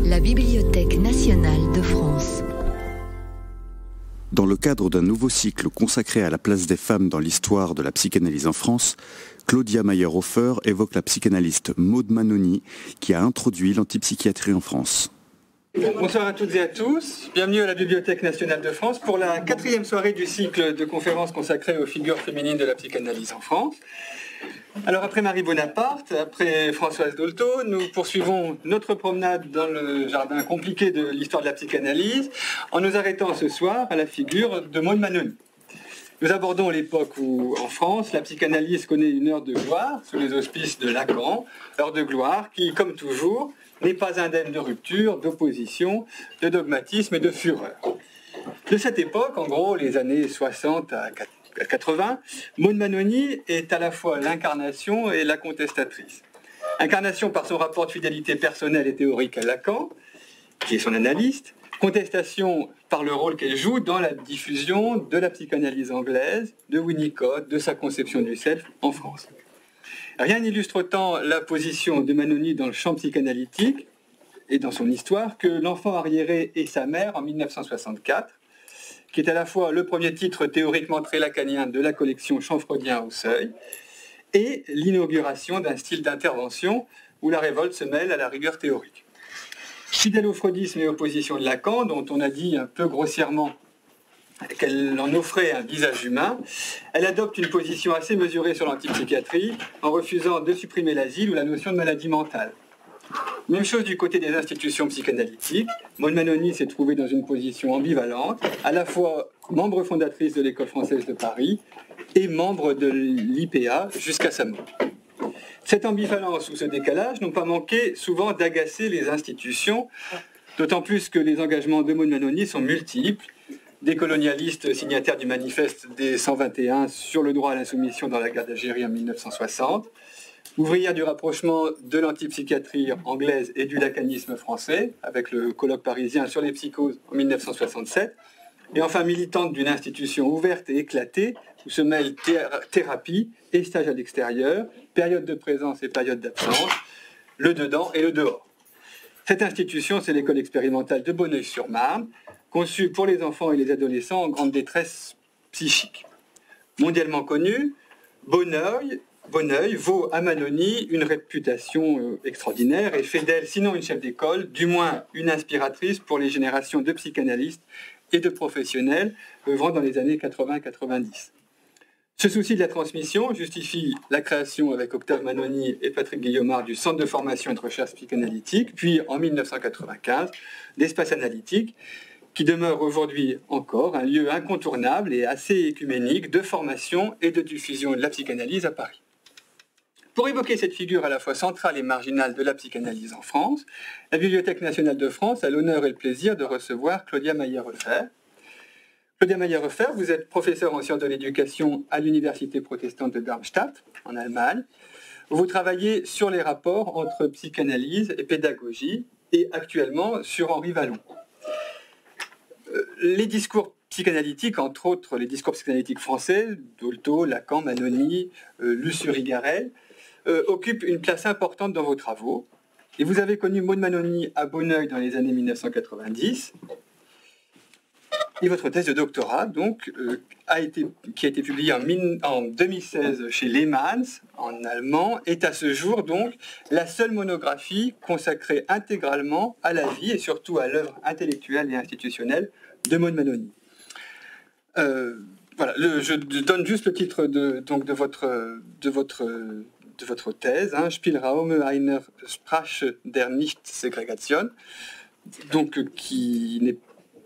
La Bibliothèque nationale de France. Dans le cadre d'un nouveau cycle consacré à la place des femmes dans l'histoire de la psychanalyse en France, Claudia Mayer-Hofer évoque la psychanalyste Maud Manoni qui a introduit l'antipsychiatrie en France. Bonsoir à toutes et à tous, bienvenue à la Bibliothèque nationale de France pour la 4e soirée du cycle de conférences consacrées aux figures féminines de la psychanalyse en France. Alors après Marie Bonaparte, après Françoise Dolto, nous poursuivons notre promenade dans le jardin compliqué de l'histoire de la psychanalyse en nous arrêtant ce soir à la figure de Maud Manoni. Nous abordons l'époque où, en France, la psychanalyse connaît une heure de gloire sous les auspices de Lacan, heure de gloire qui, comme toujours, n'est pas indemne de rupture, d'opposition, de dogmatisme et de fureur. De cette époque, en gros, les années 60 à 80, Maud Manoni est à la fois l'incarnation et la contestatrice. Incarnation par son rapport de fidélité personnelle et théorique à Lacan, qui est son analyste. Contestation par le rôle qu'elle joue dans la diffusion de la psychanalyse anglaise, de Winnicott, de sa conception du self en France. Rien n'illustre autant la position de Manoni dans le champ psychanalytique et dans son histoire que L'enfant arriéré et sa mère en 1964, qui est à la fois le premier titre théoriquement très lacanien de la collection Chant freudien au Seuil, et l'inauguration d'un style d'intervention où la révolte se mêle à la rigueur théorique. Fidèle au freudisme et opposition de Lacan, dont on a dit un peu grossièrement qu'elle en offrait un visage humain, elle adopte une position assez mesurée sur l'antipsychiatrie en refusant de supprimer l'asile ou la notion de maladie mentale. Même chose du côté des institutions psychanalytiques. Maud Manoni s'est trouvée dans une position ambivalente, à la fois membre fondatrice de l'École française de Paris et membre de l'IPA jusqu'à sa mort. Cette ambivalence ou ce décalage n'ont pas manqué souvent d'agacer les institutions, d'autant plus que les engagements de Maud Manoni sont multiples. Décolonialiste signataire du manifeste des 121 sur le droit à l'insoumission dans la guerre d'Algérie en 1960, ouvrière du rapprochement de l'antipsychiatrie anglaise et du lacanisme français, avec le colloque parisien sur les psychoses en 1967, et enfin militante d'une institution ouverte et éclatée, où se mêlent thérapie et stage à l'extérieur, période de présence et période d'absence, le dedans et le dehors. Cette institution, c'est l'école expérimentale de Bonneuil-sur-Marne, conçue pour les enfants et les adolescents en grande détresse psychique. Mondialement connue, Bonneuil vaut à Manoni une réputation extraordinaire et fait d'elle, sinon une chef d'école, du moins une inspiratrice pour les générations de psychanalystes et de professionnels œuvrant dans les années 80-90. Ce souci de la transmission justifie la création avec Octave Manoni et Patrick Guillaumard du Centre de formation et de recherche psychanalytique, puis en 1995, d'Espace Analytique, qui demeure aujourd'hui encore un lieu incontournable et assez écuménique de formation et de diffusion de la psychanalyse à Paris. Pour évoquer cette figure à la fois centrale et marginale de la psychanalyse en France, la Bibliothèque nationale de France a l'honneur et le plaisir de recevoir Claudia Mayer-Hofer. Claudia Mayer-Hofer, vous êtes professeure en sciences de l'éducation à l'Université protestante de Darmstadt, en Allemagne. Vous travaillez sur les rapports entre psychanalyse et pédagogie, et actuellement sur Henri Wallon. Les discours psychanalytiques, entre autres les discours psychanalytiques français, Dolto, Lacan, Manoni, Lussuri-Garel, occupent une place importante dans vos travaux. Et vous avez connu Maud Manoni à Bonneuil dans les années 1990. Et votre thèse de doctorat, donc, qui a été publiée en 2016 chez Lehmann, en allemand, est à ce jour donc la seule monographie consacrée intégralement à la vie et surtout à l'œuvre intellectuelle et institutionnelle de Maud Manoni. Voilà, je donne juste le titre de votre thèse, Spielraum einer Sprache der Nicht-Segregation, donc qui n'est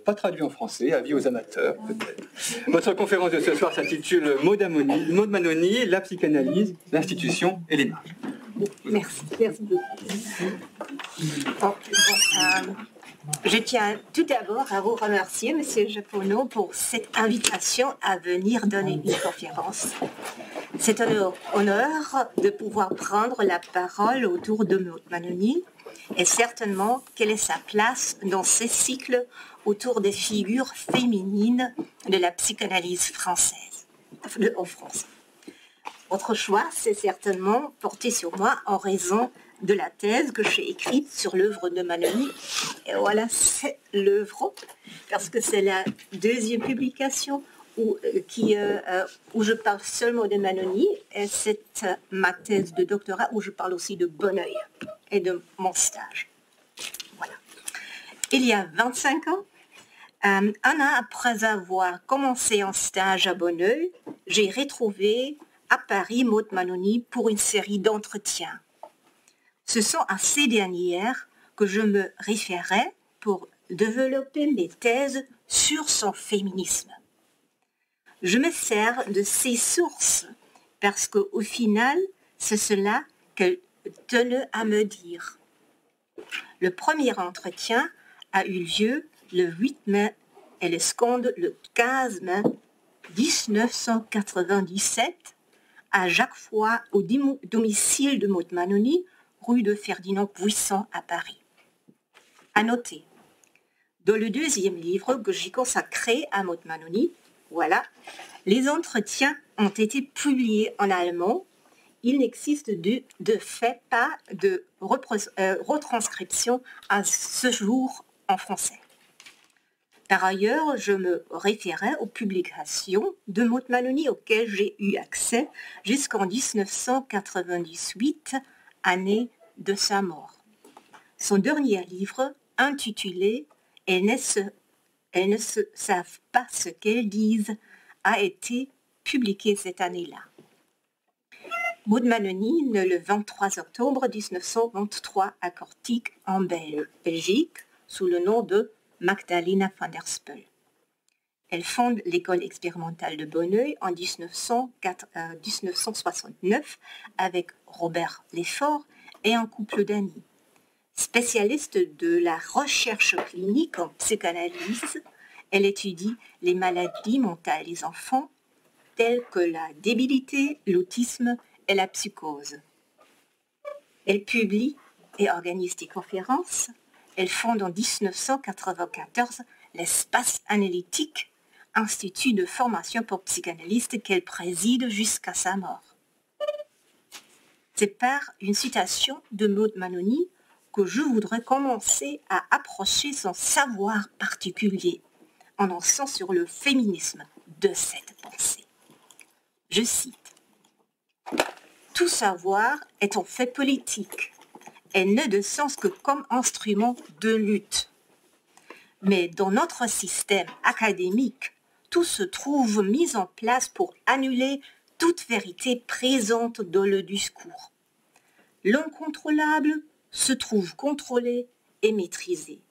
pas traduit en français, avis aux amateurs peut-être. Votre conférence de ce soir s'intitule Maud Manoni, la psychanalyse, l'institution et les marges. Merci beaucoup. Je tiens tout d'abord à vous remercier, Monsieur Japonneau, pour cette invitation à venir donner une conférence. C'est un honneur de pouvoir prendre la parole autour de Maud Manoni et certainement quelle est sa place dans ces cycles autour des figures féminines de la psychanalyse française, en France. Votre choix s'est certainement porté sur moi en raison de la thèse que j'ai écrite sur l'œuvre de Manoni. Et voilà, c'est l'œuvre, parce que c'est la deuxième publication où je parle seulement de Manoni, et c'est ma thèse de doctorat où je parle aussi de Bonneuil et de mon stage. Voilà. Il y a 25 ans, un an après avoir commencé un stage à Bonneuil, j'ai retrouvé à Paris Maud Manoni pour une série d'entretiens. Ce sont à ces dernières que je me référais pour développer mes thèses sur son féminisme. Je me sers de ces sources parce qu'au final, c'est cela qu'elle tenait à me dire. Le premier entretien a eu lieu le 8 mai et le second le 15 mai 1997 à Jacques Foy, au domicile de Maud Manoni, rue de Ferdinand-Buisson à Paris. À noter, dans le deuxième livre que j'ai consacré à Maud Manoni, voilà, les entretiens ont été publiés en allemand. Il n'existe de fait pas de retranscription à ce jour en français. Par ailleurs, je me référais aux publications de Maud Manoni auxquelles j'ai eu accès jusqu'en 1998, année de sa mort. Son dernier livre, intitulé « Elles ne savent pas ce qu'elles disent », a été publié cette année-là. Maud Manoni naît le 23 octobre 1923 à Kortrijk, en Belgique, sous le nom de Magdalena van der Spel. Elle fonde l'école expérimentale de Bonneuil en 1969 avec Robert Lefort et un couple d'amis. Spécialiste de la recherche clinique en psychanalyse, elle étudie les maladies mentales des enfants telles que la débilité, l'autisme et la psychose. Elle publie et organise des conférences. Elle fonde en 1994 l'Espace Analytique, institut de formation pour psychanalystes qu'elle préside jusqu'à sa mort. C'est par une citation de Maud Manoni que je voudrais commencer à approcher son savoir particulier en lançant sur le féminisme de cette pensée. Je cite. « Tout savoir est en fait politique. Elle n'a de sens que comme instrument de lutte. Mais dans notre système académique, tout se trouve mis en place pour annuler toute vérité présente dans le discours. L'incontrôlable se trouve contrôlé et maîtrisé.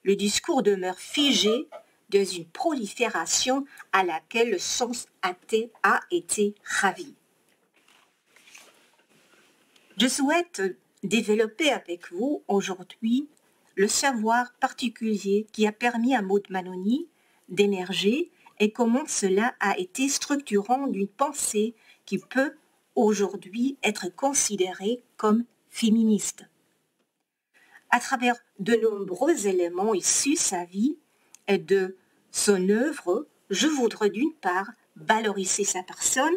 Le discours demeure figé dans une prolifération à laquelle le sens athée a été ravi. » Je souhaite développer avec vous aujourd'hui le savoir particulier qui a permis à Maud Manoni d'émerger et comment cela a été structurant d'une pensée qui peut aujourd'hui être considérée comme féministe. À travers de nombreux éléments issus de sa vie et de son œuvre, je voudrais d'une part valoriser sa personne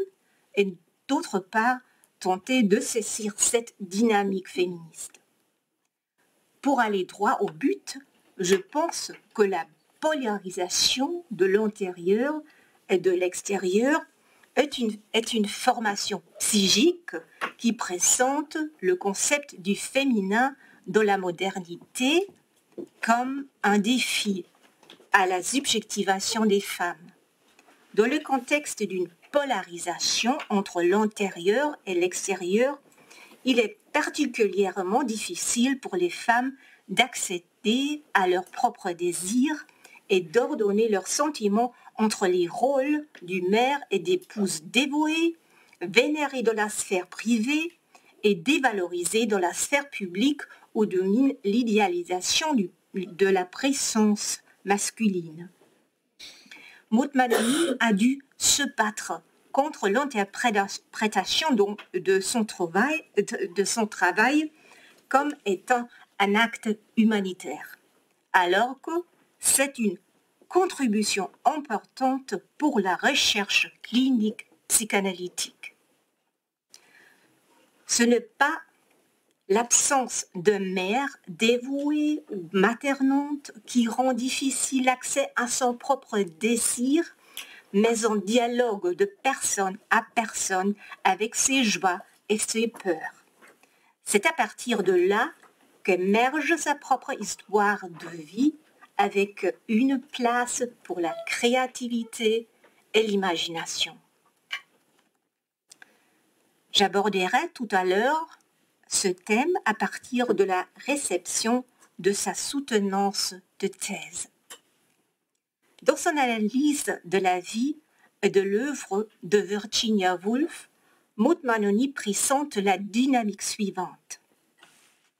et d'autre part tenter de saisir cette dynamique féministe. Pour aller droit au but, je pense que la polarisation de l'intérieur et de l'extérieur est une formation psychique qui présente le concept du féminin dans la modernité comme un défi à la subjectivation des femmes. Dans le contexte d'une polarisation entre l'intérieur et l'extérieur, il est particulièrement difficile pour les femmes d'accéder à leurs propres désirs et d'ordonner leurs sentiments entre les rôles du mère et d'épouse dévouée, vénérée dans la sphère privée et dévalorisée dans la sphère publique où domine l'idéalisation de la présence masculine. Maud Manoni a dû se battre contre l'interprétation de son travail comme étant un acte humanitaire, alors que c'est une contribution importante pour la recherche clinique psychanalytique. Ce n'est pas L'absence de mère dévouée ou maternante qui rend difficile l'accès à son propre désir, mais en dialogue de personne à personne avec ses joies et ses peurs. C'est à partir de là qu'émerge sa propre histoire de vie avec une place pour la créativité et l'imagination. J'aborderai tout à l'heure ce thème à partir de la réception de sa soutenance de thèse. Dans son analyse de la vie et de l'œuvre de Virginia Woolf, Maud Mannoni présente la dynamique suivante.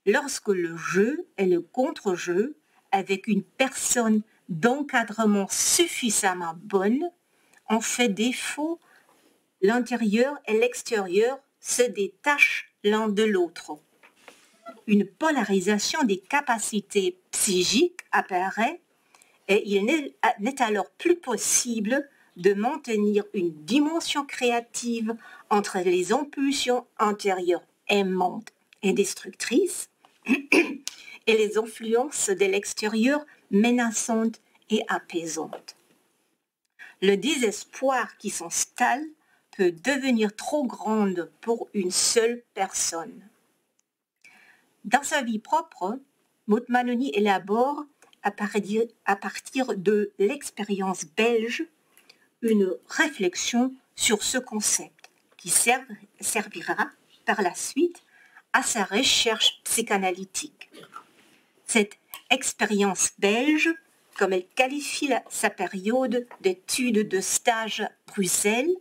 Lorsque le jeu et le contre-jeu, avec une personne d'encadrement suffisamment bonne, ont fait défaut, l'intérieur et l'extérieur se détachent l'un de l'autre. Une polarisation des capacités psychiques apparaît et il n'est alors plus possible de maintenir une dimension créative entre les impulsions intérieures aimantes et destructrices et les influences de l'extérieur menaçantes et apaisantes. Le désespoir qui s'installe peut devenir trop grande pour une seule personne. Dans sa vie propre, Maud Mannoni élabore, à partir de l'expérience belge, une réflexion sur ce concept qui servira par la suite à sa recherche psychanalytique. Cette expérience belge, comme elle qualifie sa période d'études de stage à Bruxelles,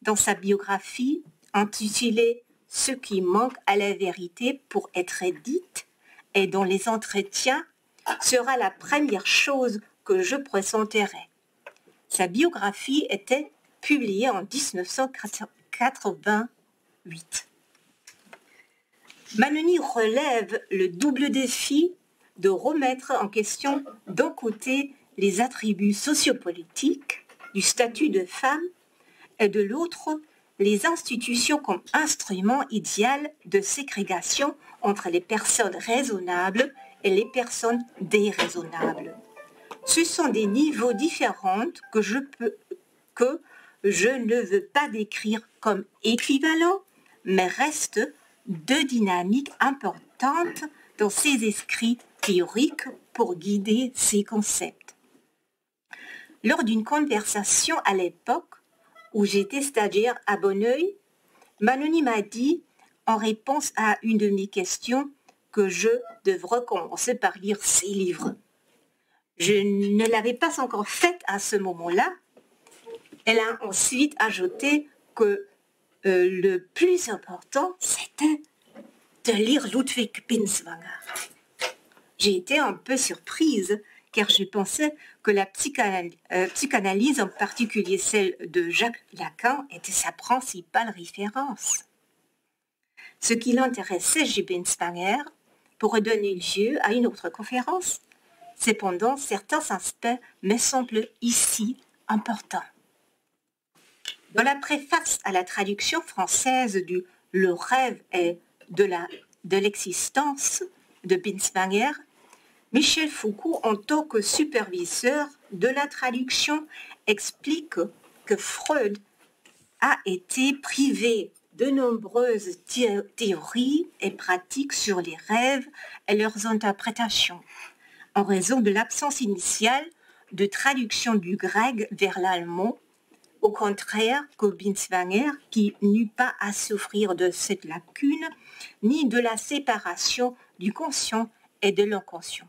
dans sa biographie intitulée « Ce qui manque à la vérité pour être dite » et dans les entretiens, sera la première chose que je présenterai. Sa biographie était publiée en 1988. Mannoni relève le double défi de remettre en question d'un côté les attributs sociopolitiques du statut de femme et de l'autre les institutions comme instrument idéal de ségrégation entre les personnes raisonnables et les personnes déraisonnables. Ce sont des niveaux différents que je ne veux pas décrire comme équivalents, mais restent deux dynamiques importantes dans ces écrits théoriques pour guider ces concepts. Lors d'une conversation à l'époque où j'étais stagiaire à Bonneuil, Mannoni m'a dit, en réponse à une de mes questions, que je devrais commencer par lire ses livres. Je ne l'avais pas encore fait à ce moment-là. Elle a ensuite ajouté que le plus important, c'était de lire Ludwig Binswanger. J'ai été un peu surprise car je pensais que la psychanalyse, en particulier celle de Jacques Lacan, était sa principale référence. Ce qui l'intéressait chez Binswanger pourrait donner lieu à une autre conférence. Cependant, certains aspects me semblent ici importants. Dans la préface à la traduction française du « Le rêve et de l'existence » de Binswanger, Michel Foucault, en tant que superviseur de la traduction, explique que Freud a été privé de nombreuses théories et pratiques sur les rêves et leurs interprétations, en raison de l'absence initiale de traduction du grec vers l'allemand, au contraire que Binswanger, qui n'eut pas à souffrir de cette lacune, ni de la séparation du conscient et de l'inconscient.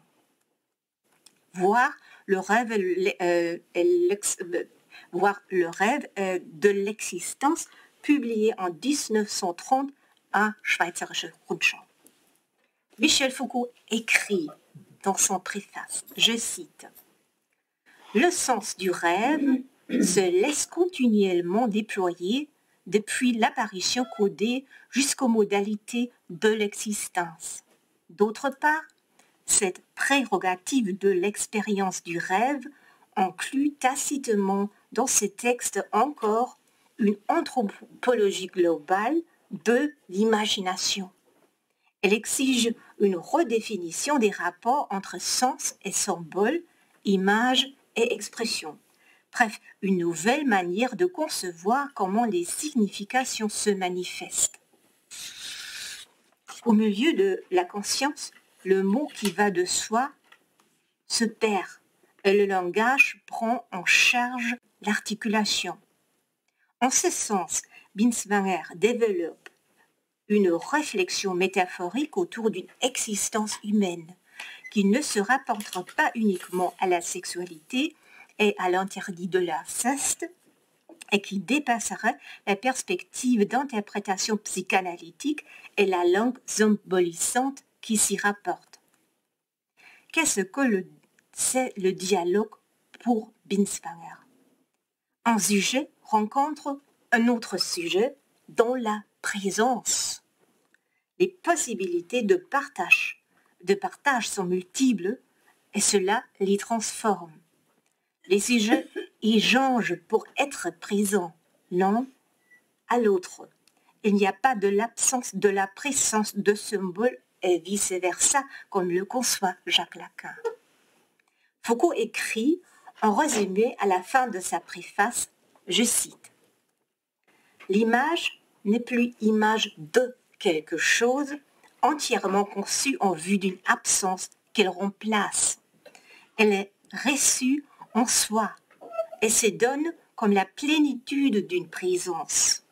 Voir le rêve de l'existence, publié en 1930 à Schweizerische Rundschau. Michel Foucault écrit dans son préface, je cite, « Le sens du rêve se laisse continuellement déployer depuis l'apparition codée jusqu'aux modalités de l'existence. D'autre part, cette prérogative de l'expérience du rêve inclut tacitement dans ces textes encore une anthropologie globale de l'imagination. Elle exige une redéfinition des rapports entre sens et symbole, image et expression. Bref, une nouvelle manière de concevoir comment les significations se manifestent. Au milieu de la conscience, le mot qui va de soi se perd et le langage prend en charge l'articulation. En ce sens, Binswanger développe une réflexion métaphorique autour d'une existence humaine qui ne se rapportera pas uniquement à la sexualité et à l'interdit de l'inceste et qui dépasserait la perspective d'interprétation psychanalytique et la langue symbolisante qui s'y rapporte. Qu'est-ce que c'est le dialogue pour Binswanger? Un sujet rencontre un autre sujet dans la présence. Les possibilités de partage sont multiples et cela les transforme. Les sujets échangent pour être présents l'un à l'autre. Il n'y a pas de l'absence de la présence de symboles et vice-versa, comme le conçoit Jacques Lacan. Foucault écrit en résumé à la fin de sa préface, je cite, « L'image n'est plus image de quelque chose entièrement conçue en vue d'une absence qu'elle remplace. Elle est reçue en soi et se donne comme la plénitude d'une présence.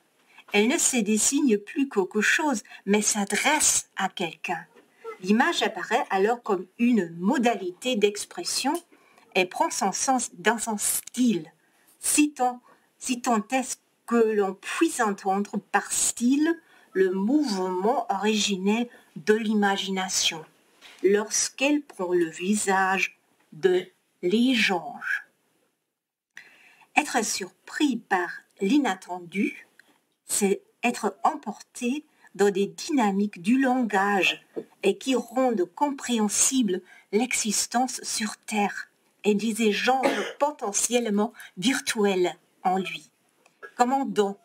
Elle ne se dessine plus quelque chose, mais s'adresse à quelqu'un. L'image apparaît alors comme une modalité d'expression et prend son sens dans son style, si tant est que l'on puisse entendre par style le mouvement originel de l'imagination, lorsqu'elle prend le visage de l'échange. Être surpris par l'inattendu, c'est être emporté dans des dynamiques du langage et qui rendent compréhensible l'existence sur Terre et des échanges potentiellement virtuels en lui. Commandant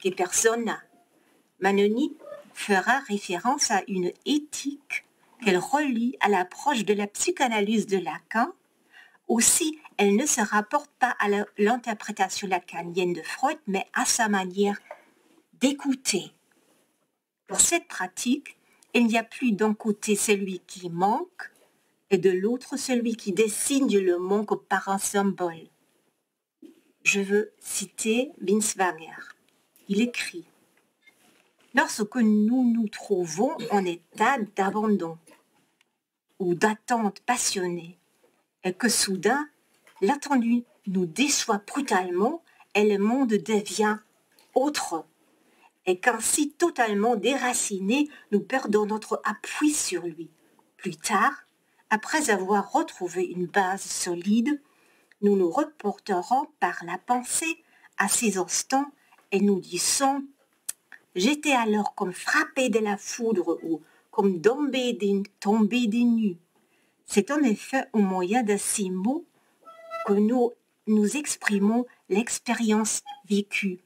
des personas, Manoni fera référence à une éthique qu'elle relie à l'approche de la psychanalyse de Lacan. Aussi, elle ne se rapporte pas à l'interprétation lacanienne de Freud, mais à sa manière d'écouter. Pour cette pratique, il n'y a plus d'un côté celui qui manque et de l'autre celui qui dessine le manque par un symbole. Je veux citer Binswanger. Il écrit « Lorsque nous nous trouvons en état d'abandon ou d'attente passionnée et que soudain l'attendu nous déçoit brutalement et le monde devient autre, et qu'ainsi totalement déraciné, nous perdons notre appui sur lui. Plus tard, après avoir retrouvé une base solide, nous nous reporterons par la pensée à ces instants et nous disons « J'étais alors comme frappé de la foudre ou comme tombé des nues. » C'est en effet au moyen de ces mots que nous exprimons l'expérience vécue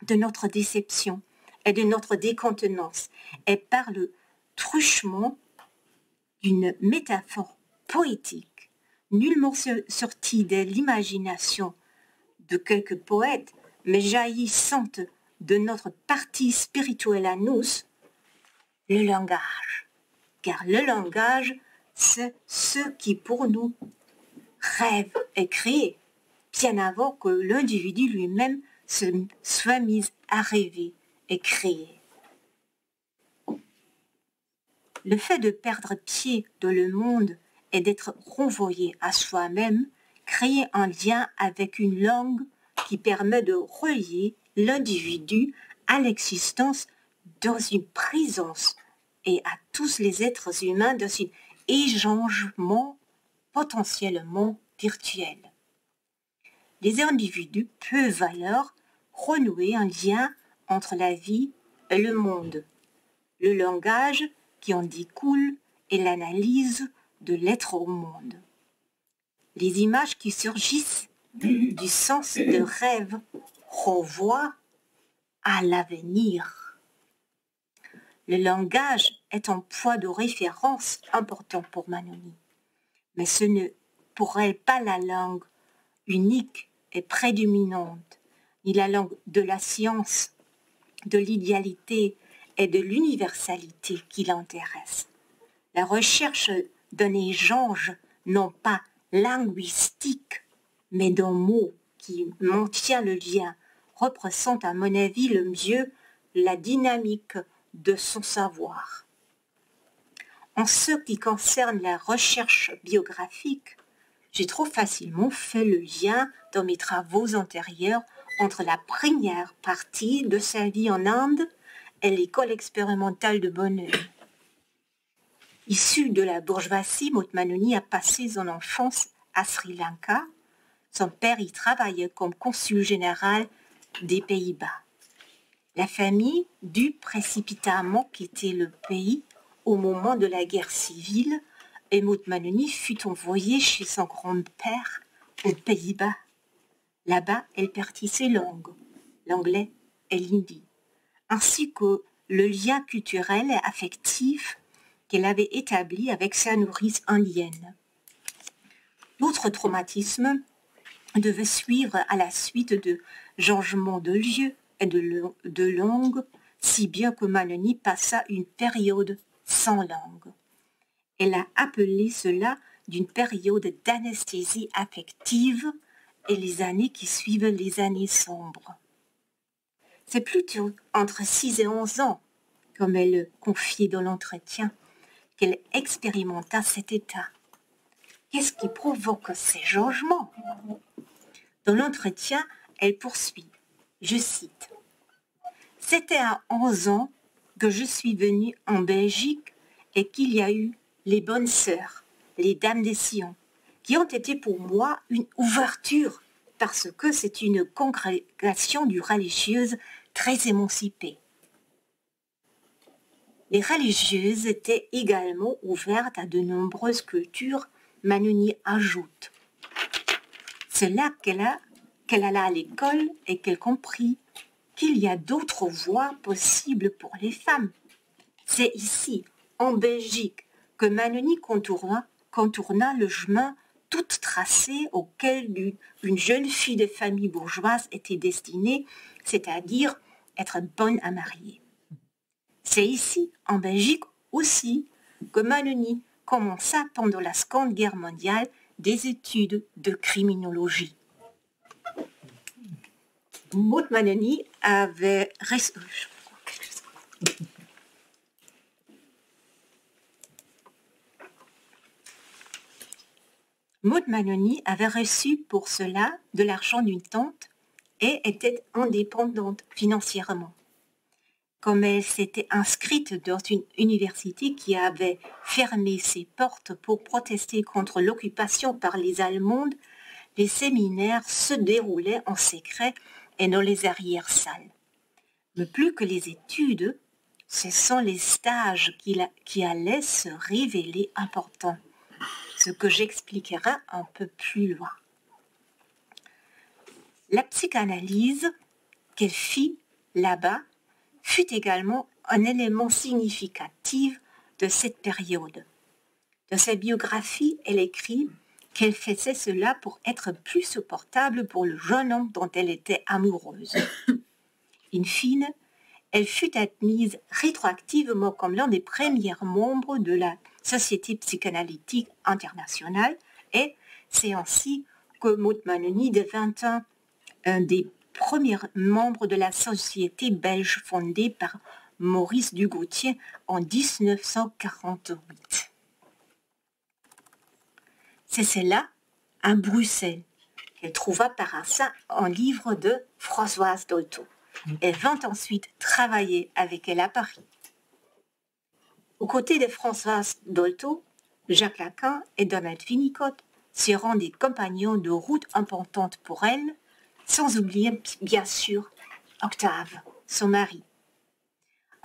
de notre déception et de notre décontenance, et par le truchement d'une métaphore poétique, nullement sortie de l'imagination de quelques poètes, mais jaillissante de notre partie spirituelle à nous, le langage. Car le langage, c'est ce qui pour nous rêve et crée, bien avant que l'individu lui-même se soit mis à rêver et créer. Le fait de perdre pied dans le monde et d'être renvoyé à soi-même crée un lien avec une langue qui permet de relier l'individu à l'existence dans une présence et à tous les êtres humains dans un échangement potentiellement virtuel. Les individus peuvent alors renouer un lien entre la vie et le monde. Le langage qui en découle est l'analyse de l'être au monde. Les images qui surgissent du sens de rêve renvoient à l'avenir. Le langage est un poids de référence important pour Manoni. Mais ce n'est pour elle pas la langue unique et prédominante, ni la langue de la science, de l'idéalité et de l'universalité qui l'intéresse. La recherche d'un échange non pas linguistique, mais d'un mot qui maintient le lien, représente à mon avis le mieux la dynamique de son savoir. En ce qui concerne la recherche biographique, j'ai trop facilement fait le lien dans mes travaux antérieurs entre la première partie de sa vie en Inde et l'école expérimentale de Bonneuil. Issu de la bourgeoisie, Maud Manoni a passé son enfance à Sri Lanka. Son père y travaillait comme consul général des Pays-Bas. La famille dut précipitamment quitter le pays au moment de la guerre civile et Maud Manoni fut envoyée chez son grand-père aux Pays-Bas. Là-bas, elle perdit ses langues, l'anglais et l'hindi, ainsi que le lien culturel et affectif qu'elle avait établi avec sa nourrice indienne. D'autres traumatismes devaient suivre à la suite de changements de lieu et de langue, si bien que Manoni passa une période sans langue. Elle a appelé cela d'une période d'anesthésie affective et les années qui suivent les années sombres. C'est plutôt entre 6 et 11 ans, comme elle le confiait dans l'entretien, qu'elle expérimenta cet état. Qu'est-ce qui provoque ces changements? Dans l'entretien, elle poursuit, je cite, « C'était à 11 ans que je suis venue en Belgique et qu'il y a eu les bonnes sœurs, les dames des Sions, qui ont été pour moi une ouverture parce que c'est une congrégation de religieuses très émancipée. Les religieuses étaient également ouvertes à de nombreuses cultures, Manoni ajoute. C'est là qu'elle alla à l'école et qu'elle comprit qu'il y a d'autres voies possibles pour les femmes. C'est ici, en Belgique, que Manoni contourna le chemin tout tracé auquel une jeune fille de famille bourgeoise était destinée, c'est-à-dire être bonne à marier. C'est ici, en Belgique aussi, que Manoni commença pendant la Seconde Guerre mondiale des études de criminologie. Maud Manoni avait reçu pour cela de l'argent d'une tante et était indépendante financièrement. Comme elle s'était inscrite dans une université qui avait fermé ses portes pour protester contre l'occupation par les Allemands, les séminaires se déroulaient en secret et dans les arrière-salles. Mais plus que les études, ce sont les stages qui allaient se révéler importants, ce que j'expliquerai un peu plus loin. La psychanalyse qu'elle fit là-bas fut également un élément significatif de cette période. Dans sa biographie, elle écrit qu'elle faisait cela pour être plus supportable pour le jeune homme dont elle était amoureuse. In fine, elle fut admise rétroactivement comme l'un des premiers membres de la Société psychanalytique internationale et c'est ainsi que Maud Manoni devint un des premiers membres de la société belge fondée par Maurice Dugautier en 1948. C'est cela, à Bruxelles, qu'elle trouva par hasard un livre de Françoise Dolto. Elle vint ensuite travailler avec elle à Paris. Aux côtés de Françoise Dolto, Jacques Lacan et Donald Winnicott seront des compagnons de route importantes pour elle, sans oublier bien sûr Octave, son mari.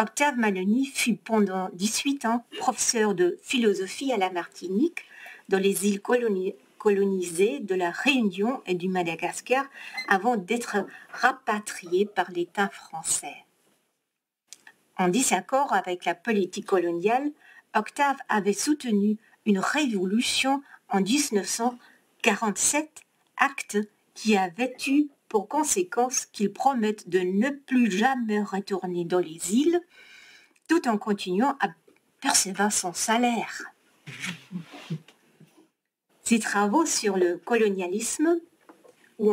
Octave Manoni fut pendant 18 ans professeur de philosophie à la Martinique, dans les îles colonisées de la Réunion et du Madagascar, avant d'être rapatrié par l'État français. En désaccord avec la politique coloniale, Octave avait soutenu une révolution en 1947, acte qui avait eu pour conséquence qu'il promette de ne plus jamais retourner dans les îles, tout en continuant à percevoir son salaire. Ses travaux sur le colonialisme ou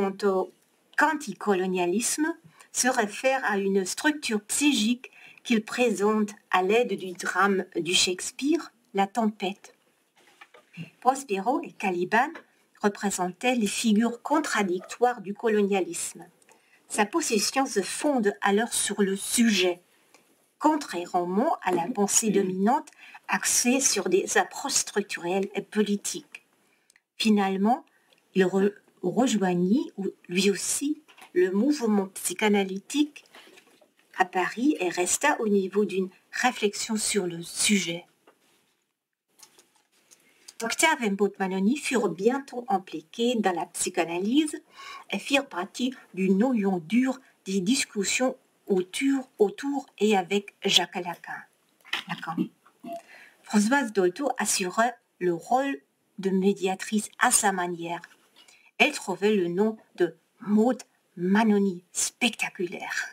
anticolonialisme se réfèrent à une structure psychique qu'il présente à l'aide du drame du Shakespeare, La Tempête. Prospero et Caliban représentaient les figures contradictoires du colonialisme. Sa possession se fonde alors sur le sujet, contrairement à la pensée dominante axée sur des approches structurelles et politiques. Finalement, il rejoignit lui aussi le mouvement psychanalytique à Paris et resta au niveau d'une réflexion sur le sujet. Octave et Maud Maloney furent bientôt impliqués dans la psychanalyse et firent partie du noyau dur des discussions autour et avec Jacques Lacan. Françoise Dolto assurait le rôle de médiatrice à sa manière. Elle trouvait le nom de Maud Maloney spectaculaire.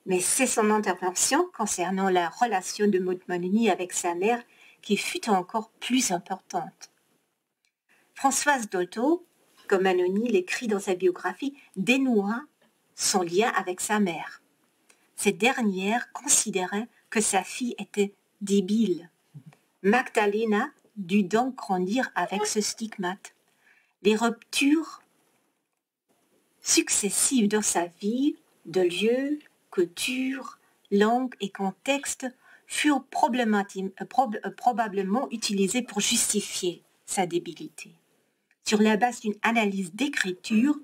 Mais c'est son intervention concernant la relation de Maud Maloney avec sa mère qui fut encore plus importante. Françoise Dolto, comme Maloney l'écrit dans sa biographie, dénoua son lien avec sa mère. Cette dernière considérait que sa fille était débile. Magdalena dut donc grandir avec ce stigmate. Les ruptures successives dans sa vie, de lieu, culture, langue et contexte, furent probablement utilisées pour justifier sa débilité. Sur la base d'une analyse d'écriture,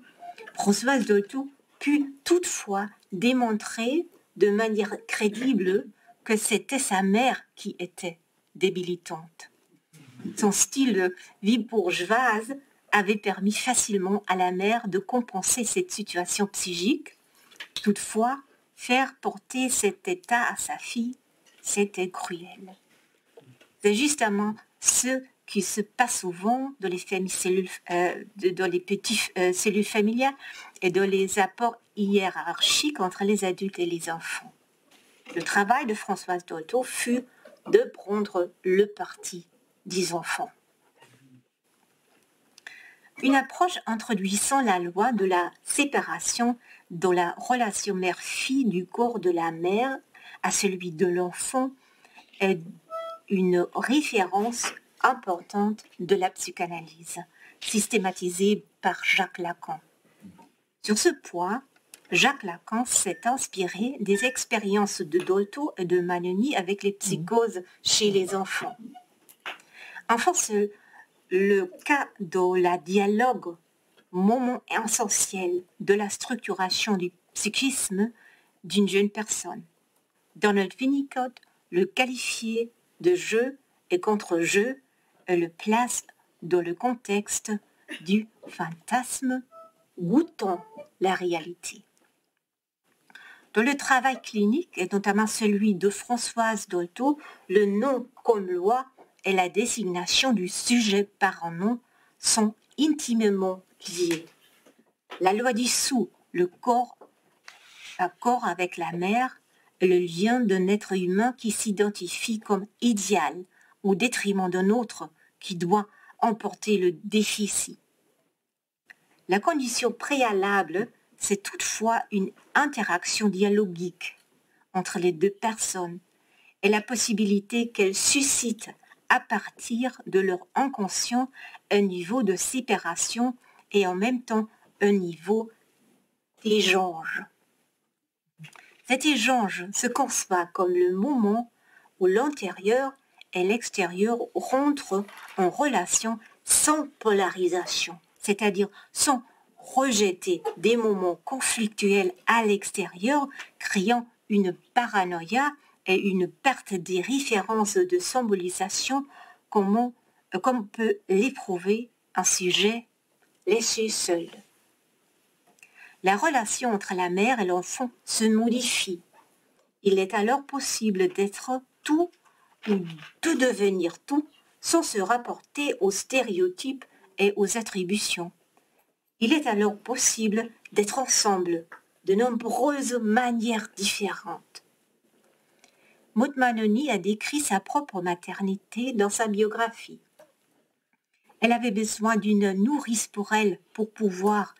Françoise Dolto put toutefois démontrer de manière crédible que c'était sa mère qui était débilitante. Son style de vie bourgeoise avait permis facilement à la mère de compenser cette situation psychique. Toutefois, faire porter cet état à sa fille, c'était cruel. C'est justement ce qui se passe souvent dans les cellules familiales et dans les apports hiérarchiques entre les adultes et les enfants. Le travail de Françoise Dolto fut de prendre le parti des enfants. Une approche introduisant la loi de la séparation dans la relation mère-fille du corps de la mère à celui de l'enfant est une référence importante de la psychanalyse, systématisée par Jacques Lacan. Sur ce point, Jacques Lacan s'est inspiré des expériences de Dolto et de Maloney avec les psychoses chez les enfants. Enfin, c'est le cas de la dialogue, moment essentiel de la structuration du psychisme d'une jeune personne. Donald Winnicott le qualifiait de jeu et contre-jeu et le place dans le contexte du fantasme goûtant la réalité. Dans le travail clinique, et notamment celui de Françoise Dolto, le nom comme loi et la désignation du sujet par un nom sont intimement liés. La loi dissout le corps avec la mère et le lien d'un être humain qui s'identifie comme idéal au détriment d'un autre qui doit emporter le déficit. La condition préalable, c'est toutefois une interaction dialogique entre les deux personnes et la possibilité qu'elles suscitent à partir de leur inconscient un niveau de séparation et en même temps un niveau d'échange. Cet échange se conçoit comme le moment où l'intérieur et l'extérieur rentrent en relation sans polarisation, c'est-à-dire sans rejeter des moments conflictuels à l'extérieur, créant une paranoïa et une perte des références de symbolisation comme peut l'éprouver un sujet laissé seul. La relation entre la mère et l'enfant se modifie Il est alors possible d'être tout ou de devenir tout sans se rapporter aux stéréotypes et aux attributions. Il est alors possible d'être ensemble de nombreuses manières différentes. Maud Mannoni a décrit sa propre maternité dans sa biographie. Elle avait besoin d'une nourrice pour elle pour pouvoir,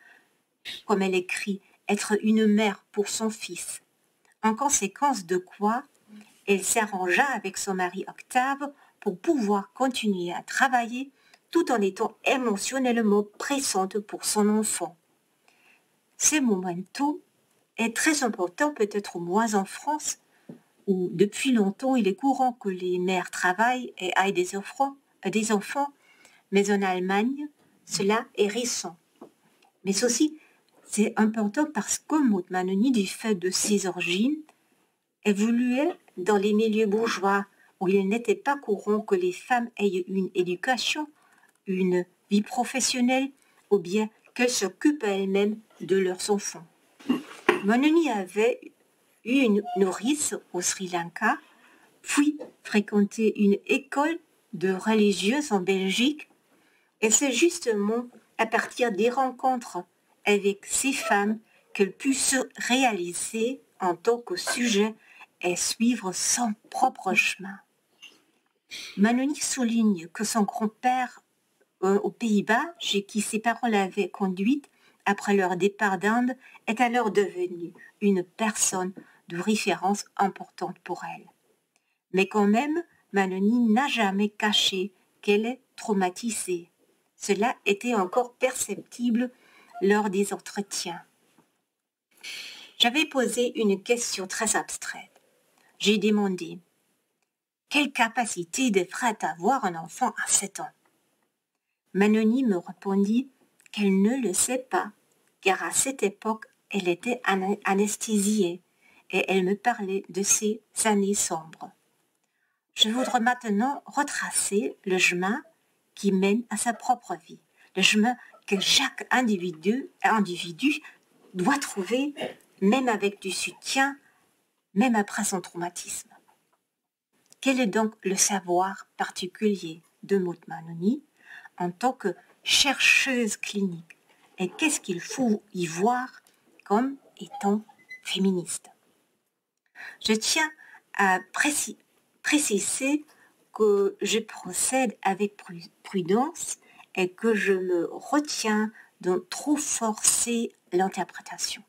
comme elle écrit, être une mère pour son fils. En conséquence de quoi, elle s'arrangea avec son mari Octave pour pouvoir continuer à travailler tout en étant émotionnellement pressante pour son enfant. Ce momento est très important, peut-être moins en France, où depuis longtemps il est courant que les mères travaillent et aient des enfants, mais en Allemagne, cela est récent. Mais aussi, c'est important parce que Maud Mannoni, du fait de ses origines, évoluait dans les milieux bourgeois où il n'était pas courant que les femmes aient une éducation, une vie professionnelle ou bien qu'elles s'occupent elles-mêmes de leurs enfants. Mannoni avait eu une nourrice au Sri Lanka, puis fréquenté une école de religieuses en Belgique, et c'est justement à partir des rencontres avec ces femmes qu'elle put se réaliser en tant que sujet et suivre son propre chemin. Mannoni souligne que son grand-père aux Pays-Bas, chez qui ses parents l'avaient conduite après leur départ d'Inde, est alors devenu une personne de référence importante pour elle. Mais quand même, Mannoni n'a jamais caché qu'elle est traumatisée. Cela était encore perceptible lors des entretiens. J'avais posé une question très abstraite. J'ai demandé « Quelle capacité devrait avoir un enfant à 7 ans ?» Mannoni me répondit qu'elle ne le sait pas, car à cette époque, elle était anesthésiée et elle me parlait de ses années sombres. Je voudrais maintenant retracer le chemin qui mène à sa propre vie, le chemin que chaque individu doit trouver, même avec du soutien, même après son traumatisme. Quel est donc le savoir particulier de Maud Mannoni en tant que chercheuse clinique et qu'est-ce qu'il faut y voir comme étant féministe? Je tiens à préciser que je procède avec prudence et que je me retiens de trop forcer l'interprétation.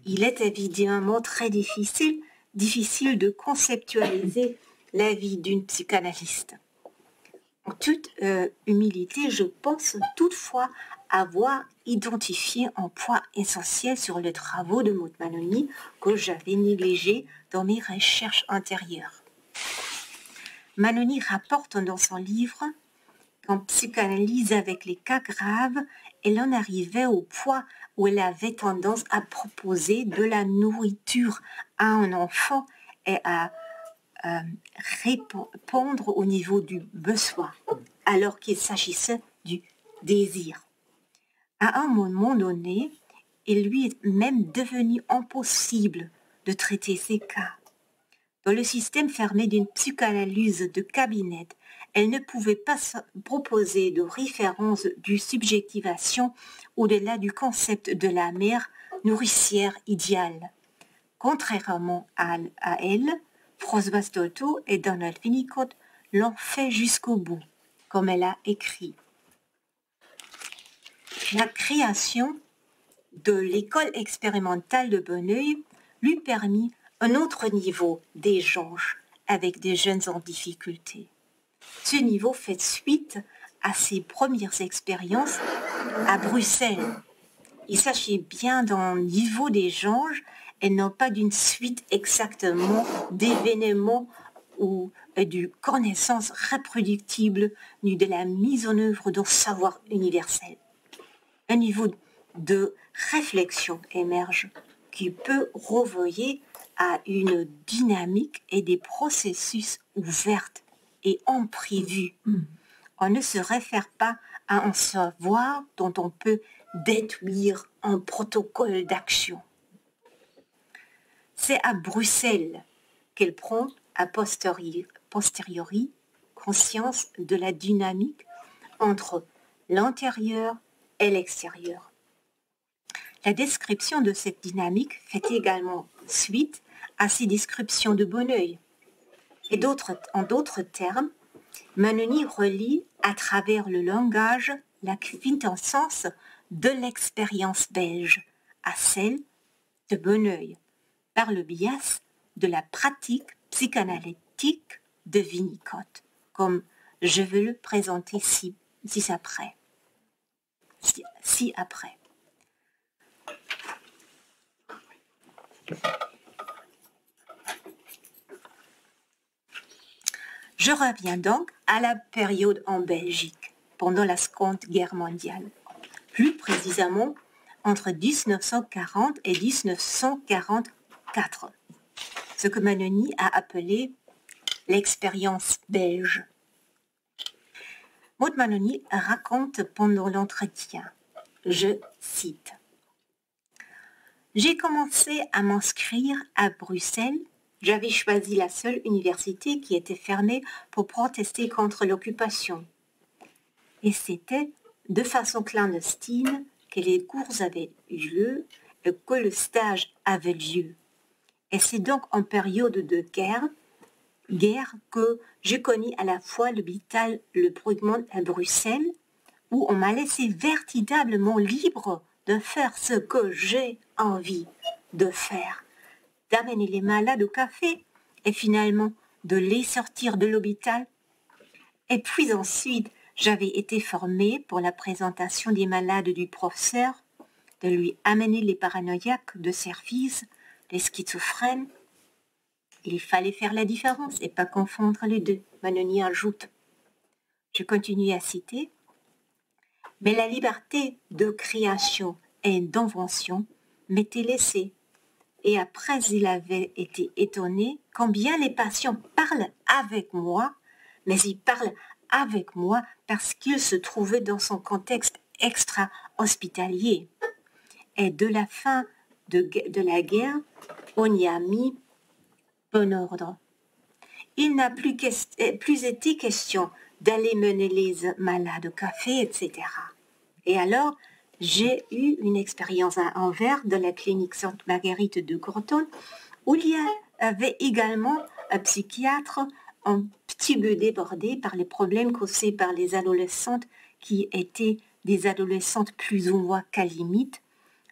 Il est évidemment très difficile de conceptualiser la vie d'une psychanalyste. En toute humilité, je pense toutefois avoir identifié un point essentiel sur les travaux de Maud Mannoni que j'avais négligé dans mes recherches antérieures. Mannoni rapporte dans son livre qu'en psychanalyse avec les cas graves, elle en arrivait au point où elle avait tendance à proposer de la nourriture à un enfant et à répondre au niveau du besoin, alors qu'il s'agissait du désir. À un moment donné, il lui est même devenu impossible de traiter ces cas. Dans le système fermé d'une psychanalyse de cabinet, elle ne pouvait pas proposer de référence du subjectivation au-delà du concept de la mère nourricière idéale. Contrairement à elle, Françoise Dolto et Donald Winnicott l'ont fait jusqu'au bout, comme elle a écrit. La création de l'école expérimentale de Bonneuil lui permit un autre niveau d'échange avec des jeunes en difficulté. Ce niveau fait suite à ses premières expériences à Bruxelles. Il s'agit bien d'un niveau d'échange et non pas d'une suite exactement d'événements ou de connaissances reproductibles ni de la mise en œuvre d'un savoir universel. Un niveau de réflexion émerge qui peut renvoyer à une dynamique et des processus ouverts et imprévus. On ne se réfère pas à un savoir dont on peut détruire un protocole d'action. C'est à Bruxelles qu'elle prend a posteriori conscience de la dynamique entre l'intérieur et l'extérieur. La description de cette dynamique fait également suite à ses descriptions de Bonneuil. Et en d'autres termes, Manoni relie à travers le langage la quintessence de l'expérience belge à celle de Bonneuil, par le biais de la pratique psychanalytique de Winnicott, comme je vais le présenter ci-après. Je reviens donc à la période en Belgique, pendant la Seconde Guerre mondiale, plus précisément entre 1940 et 1944, ce que Manoni a appelé l'expérience belge. Maud Manoni raconte pendant l'entretien, je cite, « J'ai commencé à m'inscrire à Bruxelles. J'avais choisi la seule université qui était fermée pour protester contre l'occupation. Et c'était de façon clandestine que les cours avaient eu lieu et que le stage avait lieu. Et c'est donc en période de guerre que j'ai connu à la fois l'hôpital Le Brugman à Bruxelles, où on m'a laissé véritablement libre de faire ce que j'ai envie de faire, d'amener les malades au café et finalement de les sortir de l'hôpital. Et puis ensuite, j'avais été formée pour la présentation des malades du professeur, de lui amener les paranoïaques de service, les schizophrènes. Il fallait faire la différence et pas confondre les deux, Manoni ajoute. Je continue à citer. Mais la liberté de création et d'invention m'était laissée. Et après, il avait été étonné combien les patients parlent avec moi, mais ils parlent avec moi parce qu'ils se trouvaient dans son contexte extra-hospitalier. Et de la fin de la guerre, on y a mis bon ordre. Il n'a plus été question d'aller mener les malades au café, etc. Et alors, j'ai eu une expérience à Anvers de la clinique Sainte-Marguerite de Groton, où il y avait également un psychiatre un petit peu débordé par les problèmes causés par les adolescentes qui étaient des adolescentes plus ou moins qu'à limite,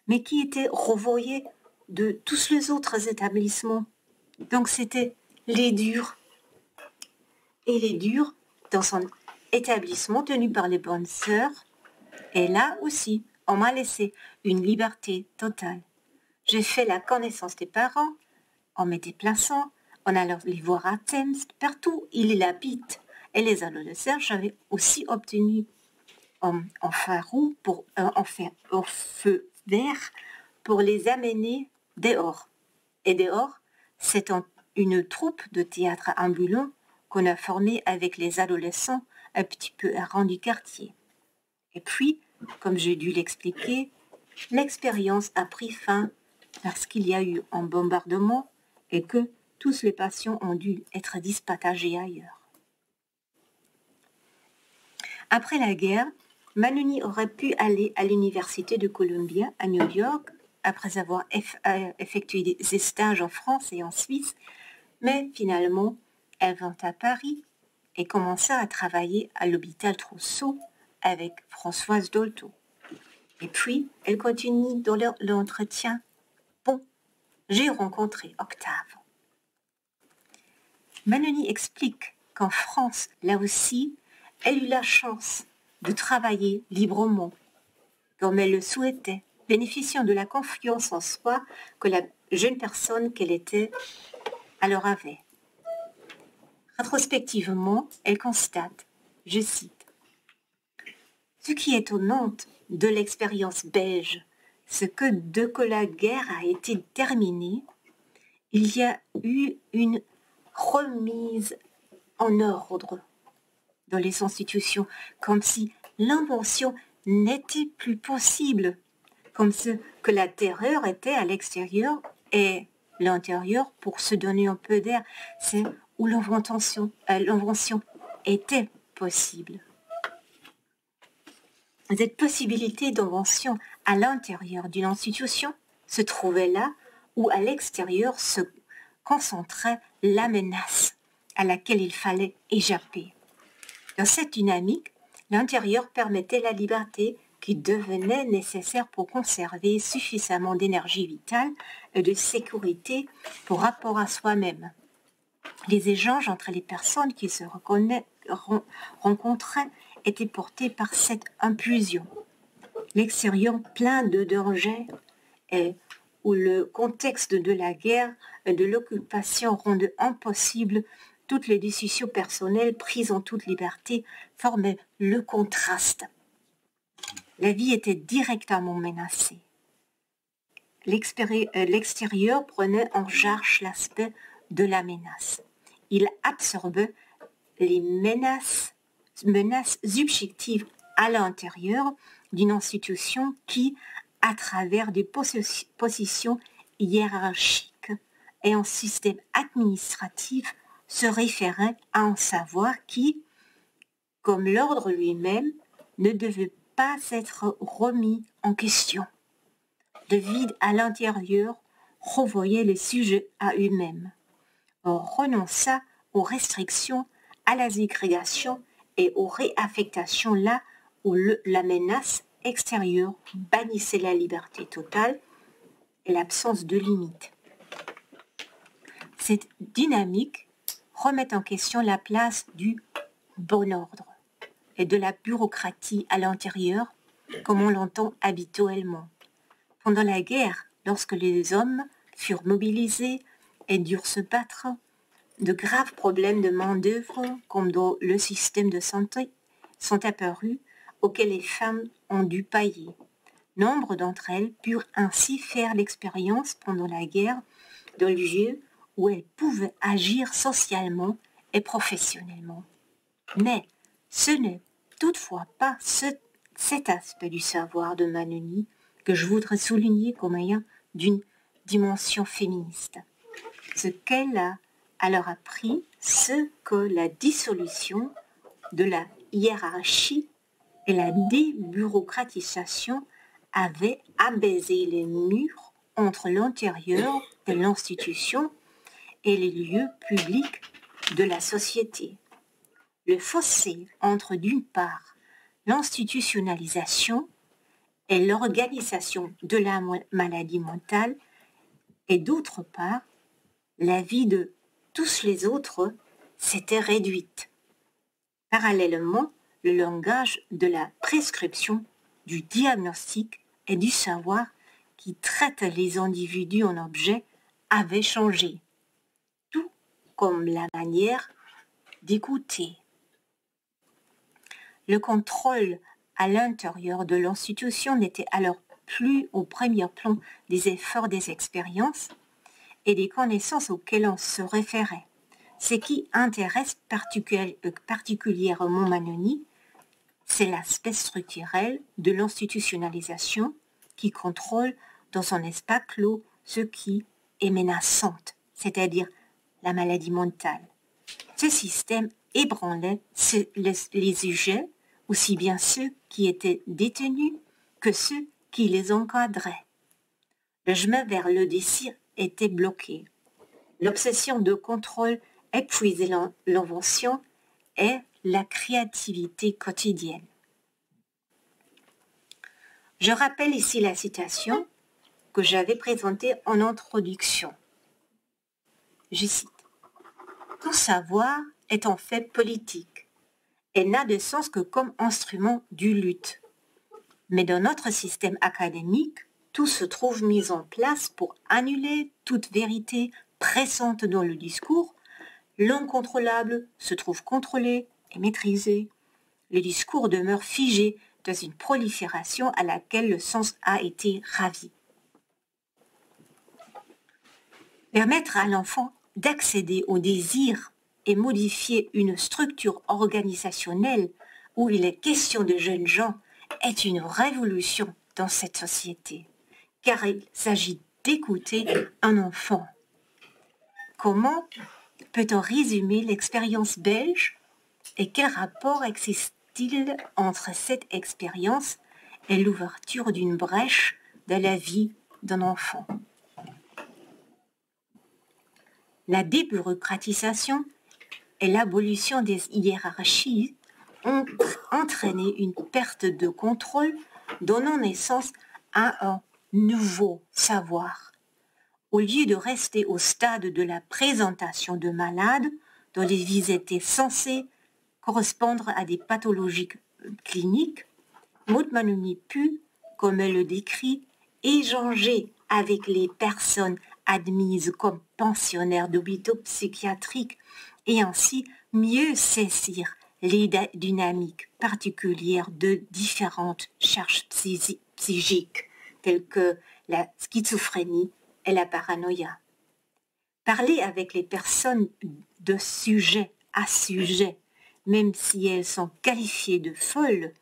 mais qui étaient renvoyées de tous les autres établissements. Donc c'était les durs. Et les durs dans son établissement tenu par les bonnes sœurs. Et là aussi, on m'a laissé une liberté totale. J'ai fait la connaissance des parents en me déplaçant, en allant les voir à Thames, partout ils habitent. Et les adolescents, j'avais aussi obtenu un feu vert pour les amener dehors. Et dehors, c'est une troupe de théâtre ambulant qu'on a formée avec les adolescents un petit peu errants du quartier. Et puis, comme j'ai dû l'expliquer, l'expérience a pris fin parce qu'il y a eu un bombardement et que tous les patients ont dû être dispatchés ailleurs. Après la guerre, Manoni aurait pu aller à l'université de Columbia à New York après avoir effectué des stages en France et en Suisse, mais finalement, elle vint à Paris et commença à travailler à l'hôpital Trousseau avec Françoise Dolto. Et puis, elle continue dans l'entretien. Bon, j'ai rencontré Octave. Manoni explique qu'en France, là aussi, elle eut la chance de travailler librement, comme elle le souhaitait, bénéficiant de la confiance en soi que la jeune personne qu'elle était alors avait. Rétrospectivement, elle constate, je cite, « Ce qui est étonnant de l'expérience belge, c'est que dès que la guerre a été terminée, il y a eu une remise en ordre dans les institutions, comme si l'invention n'était plus possible, comme ce que la terreur était à l'extérieur et l'intérieur pour se donner un peu d'air. C'est où l'invention était possible. Cette possibilité d'invention à l'intérieur d'une institution se trouvait là où à l'extérieur se concentrait la menace à laquelle il fallait échapper. Dans cette dynamique, l'intérieur permettait la liberté qui devenait nécessaire pour conserver suffisamment d'énergie vitale et de sécurité pour rapport à soi-même. Les échanges entre les personnes qui se rencontraient étaient portés par cette impulsion. L'extérieur plein de dangers et où le contexte de la guerre et de l'occupation rendait impossible toutes les décisions personnelles prises en toute liberté formaient le contraste. La vie était directement menacée. L'extérieur prenait en charge l'aspect de la menace. Il absorbait les menaces subjectives à l'intérieur d'une institution qui, à travers des positions hiérarchiques et un système administratif, se référait à un savoir qui, comme l'ordre lui-même, ne devait pas être remis en question. Le vide à l'intérieur renvoyait les sujets à eux-mêmes. On renonça aux restrictions, à la ségrégation et aux réaffectations là où la menace extérieure bannissait la liberté totale et l'absence de limites. Cette dynamique remet en question la place du bon ordre et de la bureaucratie à l'intérieur, comme on l'entend habituellement. Pendant la guerre, lorsque les hommes furent mobilisés et durent se battre, de graves problèmes de main-d'œuvre, comme dans le système de santé, sont apparus auxquels les femmes ont dû payer. Nombre d'entre elles purent ainsi faire l'expérience pendant la guerre d'un lieu où elles pouvaient agir socialement et professionnellement. Mais ce n'est toutefois pas cet aspect du savoir de Manoni que je voudrais souligner comme ayant d'une dimension féministe. Ce qu'elle a alors appris, ce que la dissolution de la hiérarchie et la débureaucratisation avaient abaissé les murs entre l'intérieur de l'institution et les lieux publics de la société. Le fossé entre d'une part l'institutionnalisation et l'organisation de la maladie mentale et d'autre part la vie de tous les autres s'était réduite. Parallèlement, le langage de la prescription, du diagnostic et du savoir qui traite les individus en objets avait changé, tout comme la manière d'écouter. Le contrôle à l'intérieur de l'institution n'était alors plus au premier plan des efforts des expériences et des connaissances auxquelles on se référait. Ce qui intéresse particulièrement Manoni, c'est l'aspect structurel de l'institutionnalisation qui contrôle dans un espace clos ce qui est menaçant, c'est-à-dire la maladie mentale. Ce système ébranlait les sujets, aussi bien ceux qui étaient détenus que ceux qui les encadraient. Le chemin vers le désir était bloqué. L'obsession de contrôle épuisait l'invention et la créativité quotidienne. Je rappelle ici la citation que j'avais présentée en introduction. Je cite : « Tout savoir est en fait politique et n'a de sens que comme instrument du lutte. Mais dans notre système académique, tout se trouve mis en place pour annuler toute vérité pressante dans le discours. L'incontrôlable se trouve contrôlé et maîtrisé. Le discours demeure figé dans une prolifération à laquelle le sens a été ravi. » Permettre à l'enfant d'accéder au désir et modifier une structure organisationnelle où il est question de jeunes gens est une révolution dans cette société, car il s'agit d'écouter un enfant. Comment peut-on résumer l'expérience belge et quel rapport existe-t-il entre cette expérience et l'ouverture d'une brèche dans la vie d'un enfant? La débureaucratisation et l'abolition des hiérarchies ont entraîné une perte de contrôle, donnant naissance à un nouveau savoir. Au lieu de rester au stade de la présentation de malades dont les vies étaient censées correspondre à des pathologies cliniques, Maud Mannoni put, comme elle le décrit, échanger avec les personnes admises comme pensionnaires d'hôpitaux psychiatriques et ainsi mieux saisir les dynamiques particulières de différentes charges psychiques telles que la schizophrénie et la paranoïa. Parler avec les personnes de sujet à sujet, même si elles sont qualifiées de folles,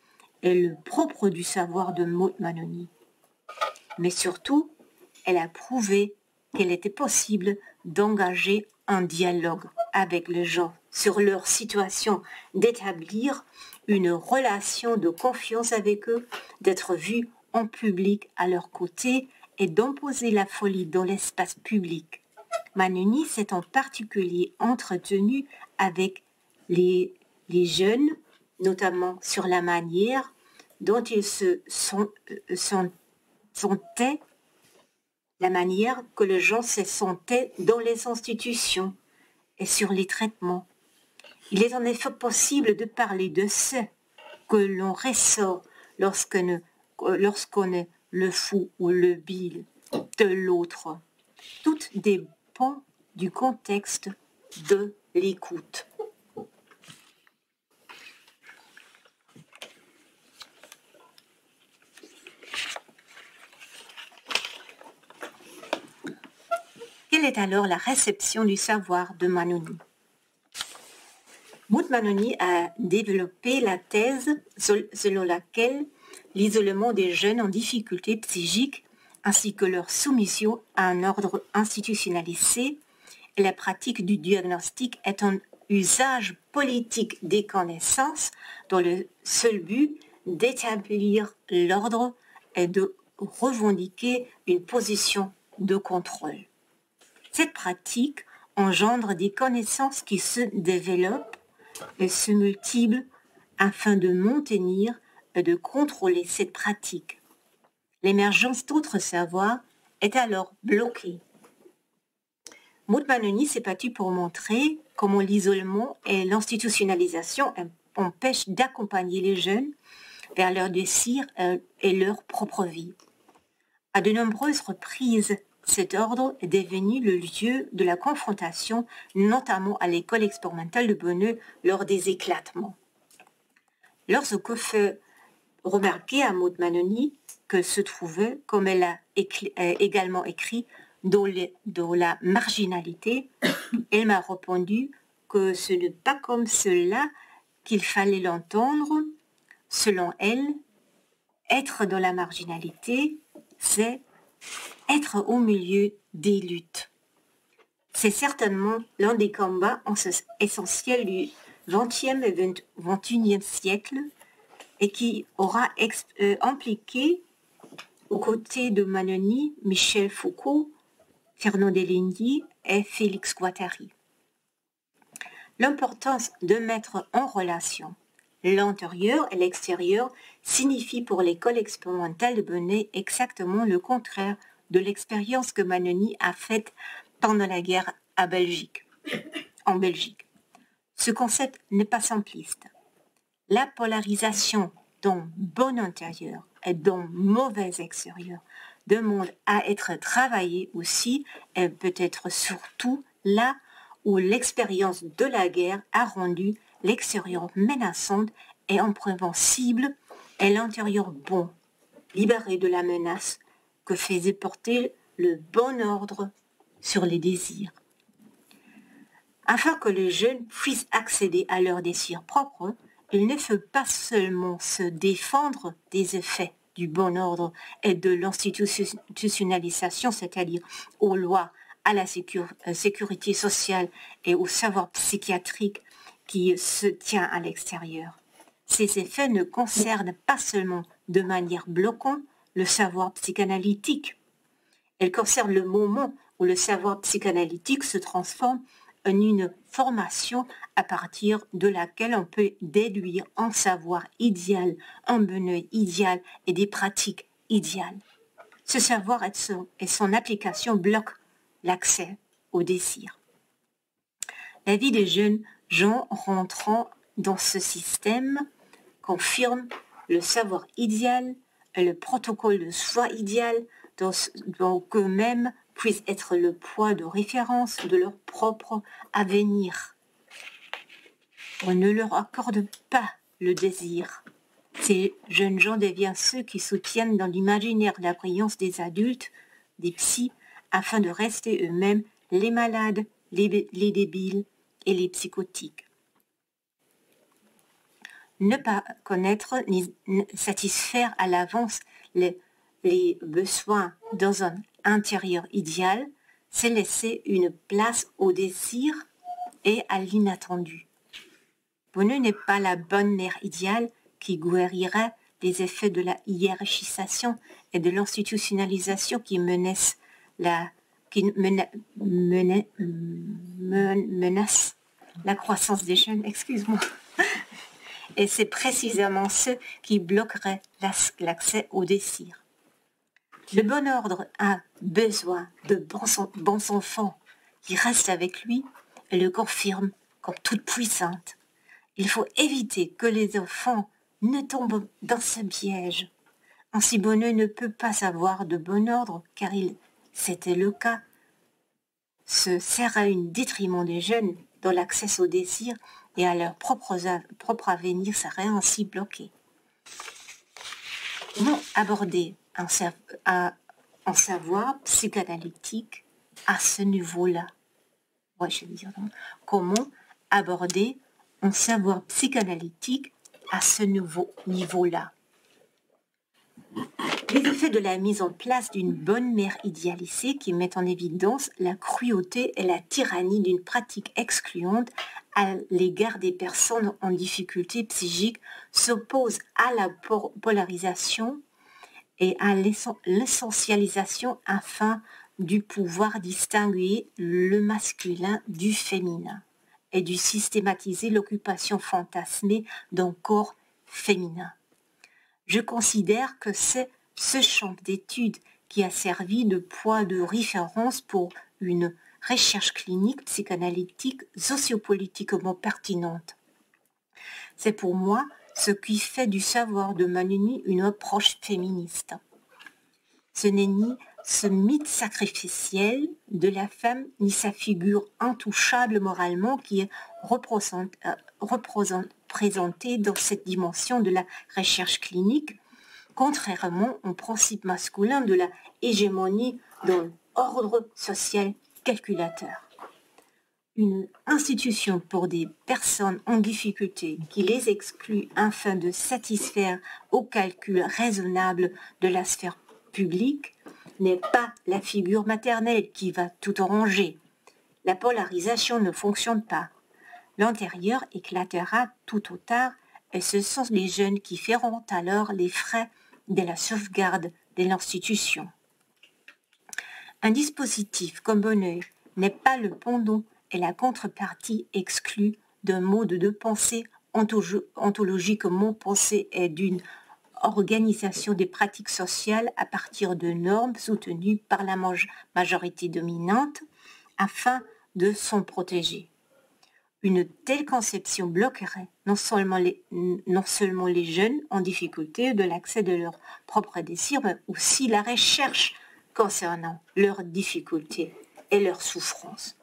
est le propre du savoir de Maud Mannoni. Mais surtout, elle a prouvé qu'il était possible d'engager un dialogue avec les gens sur leur situation, d'établir une relation de confiance avec eux, d'être vus en public à leur côté et d'imposer la folie dans l'espace public. Mannoni s'est en particulier entretenu avec les jeunes, notamment sur la manière dont ils se sentaient, la manière que les gens se sentaient dans les institutions et sur les traitements. Il est en effet possible de parler de ce que l'on ressort lorsqu'on est le fou ou le bile de l'autre. Tout dépend du contexte de l'écoute. Quelle est alors la réception du savoir de Mannoni? Maud Mannoni a développé la thèse selon laquelle l'isolement des jeunes en difficulté psychique ainsi que leur soumission à un ordre institutionnalisé et la pratique du diagnostic est un usage politique des connaissances dont le seul but d'établir l'ordre et de revendiquer une position de contrôle. Cette pratique engendre des connaissances qui se développent et se multiplient afin de maintenir et de contrôler cette pratique. L'émergence d'autres savoirs est alors bloquée. Maud Mannoni s'est battue pour montrer comment l'isolement et l'institutionnalisation empêchent d'accompagner les jeunes vers leur désir et leur propre vie. À de nombreuses reprises, cet ordre est devenu le lieu de la confrontation, notamment à l'école expérimentale de Bonneux lors des éclatements. Lorsque fait remarquer à Maud Mannoni que se trouvait, comme elle a également écrit, dans la marginalité, elle m'a répondu que ce n'est pas comme cela qu'il fallait l'entendre. Selon elle, être dans la marginalité, c'est être au milieu des luttes. C'est certainement l'un des combats essentiels du XXe et XXIe siècle et qui aura impliqué, aux côtés de Mannoni, Michel Foucault, Fernand Deligny et Félix Guattari. L'importance de mettre en relation l'intérieur et l'extérieur signifie pour l'école expérimentale de Bonneuil exactement le contraire de l'expérience que Mannoni a faite pendant la guerre en Belgique. Ce concept n'est pas simpliste. La polarisation d'un bon intérieur et d'un mauvais extérieur demande à être travaillée aussi et peut-être surtout là où l'expérience de la guerre a rendu l'extérieur menaçante et imprévisible et l'intérieur bon, libéré de la menace que faisait porter le bon ordre sur les désirs. Afin que les jeunes puissent accéder à leurs désirs propres, il ne faut pas seulement se défendre des effets du bon ordre et de l'institutionnalisation, c'est-à-dire aux lois à la sécurité sociale et au savoir psychiatrique qui se tient à l'extérieur. Ces effets ne concernent pas seulement de manière bloquante le savoir psychanalytique. Elles concernent le moment où le savoir psychanalytique se transforme en une formation à partir de laquelle on peut déduire un savoir idéal, un bonheur idéal et des pratiques idéales. Ce savoir et son application bloquent l'accès au désir. La vie des jeunes gens rentrant dans ce système confirme le savoir idéal et le protocole de soi idéal dont eux-mêmes puissent être le point de référence de leur propre avenir. On ne leur accorde pas le désir. Ces jeunes gens deviennent ceux qui soutiennent dans l'imaginaire la brillance des adultes, des psys, afin de rester eux-mêmes les malades, les débiles et les psychotiques. Ne pas connaître ni satisfaire à l'avance les besoins dans un intérieur idéal, c'est laisser une place au désir et à l'inattendu. Bonheur n'est pas la bonne mère idéale qui guérirait les effets de la hiérarchisation et de l'institutionnalisation qui menacent la croissance des jeunes, excuse-moi. Et c'est précisément ceux qui bloqueraient l'accès au désir. Le bon ordre a besoin de bons enfants qui restent avec lui et le confirment comme toute puissante. Il faut éviter que les enfants ne tombent dans ce piège. Ainsi, bonheur ne peut pas avoir de bon ordre, car c'était le cas, se sert à un détriment des jeunes dont l'accès au désir et à leur propre avenir serait ainsi bloqué. Comment aborder un savoir psychanalytique à ce niveau-là? Comment aborder un savoir psychanalytique à ce niveau-là? Les effets de la mise en place d'une bonne mère idéalisée qui met en évidence la cruauté et la tyrannie d'une pratique excluante à l'égard des personnes en difficulté psychique s'opposent à la polarisation et à l'essentialisation afin du pouvoir distinguer le masculin du féminin et du systématiser l'occupation fantasmée d'un corps féminin. Je considère que c'est ce champ d'études qui a servi de point de référence pour une recherche clinique, psychanalytique, sociopolitiquement pertinente. C'est pour moi ce qui fait du savoir de Manoni une approche féministe. Ce n'est ni ce mythe sacrificiel de la femme, ni sa figure intouchable moralement qui est représentée dans cette dimension de la recherche clinique, contrairement au principe masculin de la hégémonie dans l'ordre social calculateur. Une institution pour des personnes en difficulté qui les exclut afin de satisfaire au calcul raisonnable de la sphère publique n'est pas la figure maternelle qui va tout arranger. La polarisation ne fonctionne pas. L'antérieur éclatera tout au tard et ce sont les jeunes qui feront alors les frais de la sauvegarde de l'institution. Un dispositif comme bonheur n'est pas le pendant et la contrepartie exclue d'un mode de pensée ontologiquement pensé et d'une organisation des pratiques sociales à partir de normes soutenues par la majorité dominante afin de s'en protéger. Une telle conception bloquerait non seulement les jeunes en difficulté de l'accès de leurs propres désirs, mais aussi la recherche concernant leurs difficultés et leurs souffrances.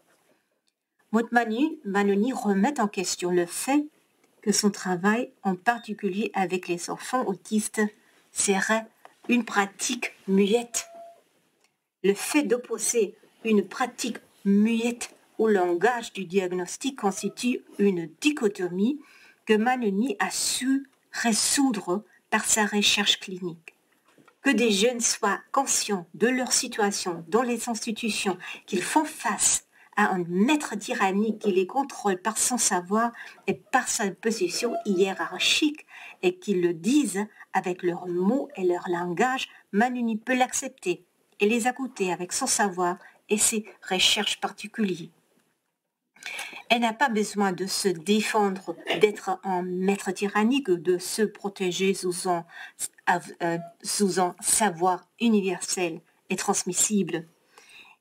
Manoni remet en question le fait que son travail, en particulier avec les enfants autistes, serait une pratique muette. Le fait d'opposer une pratique muette au langage du diagnostic constitue une dichotomie que Manoni a su résoudre par sa recherche clinique. que des jeunes soient conscients de leur situation dans les institutions, qu'ils font face à un maître tyrannique qui les contrôle par son savoir et par sa position hiérarchique et qu'ils le disent avec leurs mots et leur langage, Manoni peut l'accepter et les écouter avec son savoir et ses recherches particulières. Elle n'a pas besoin de se défendre, d'être un maître tyrannique, de se protéger sous un savoir universel et transmissible.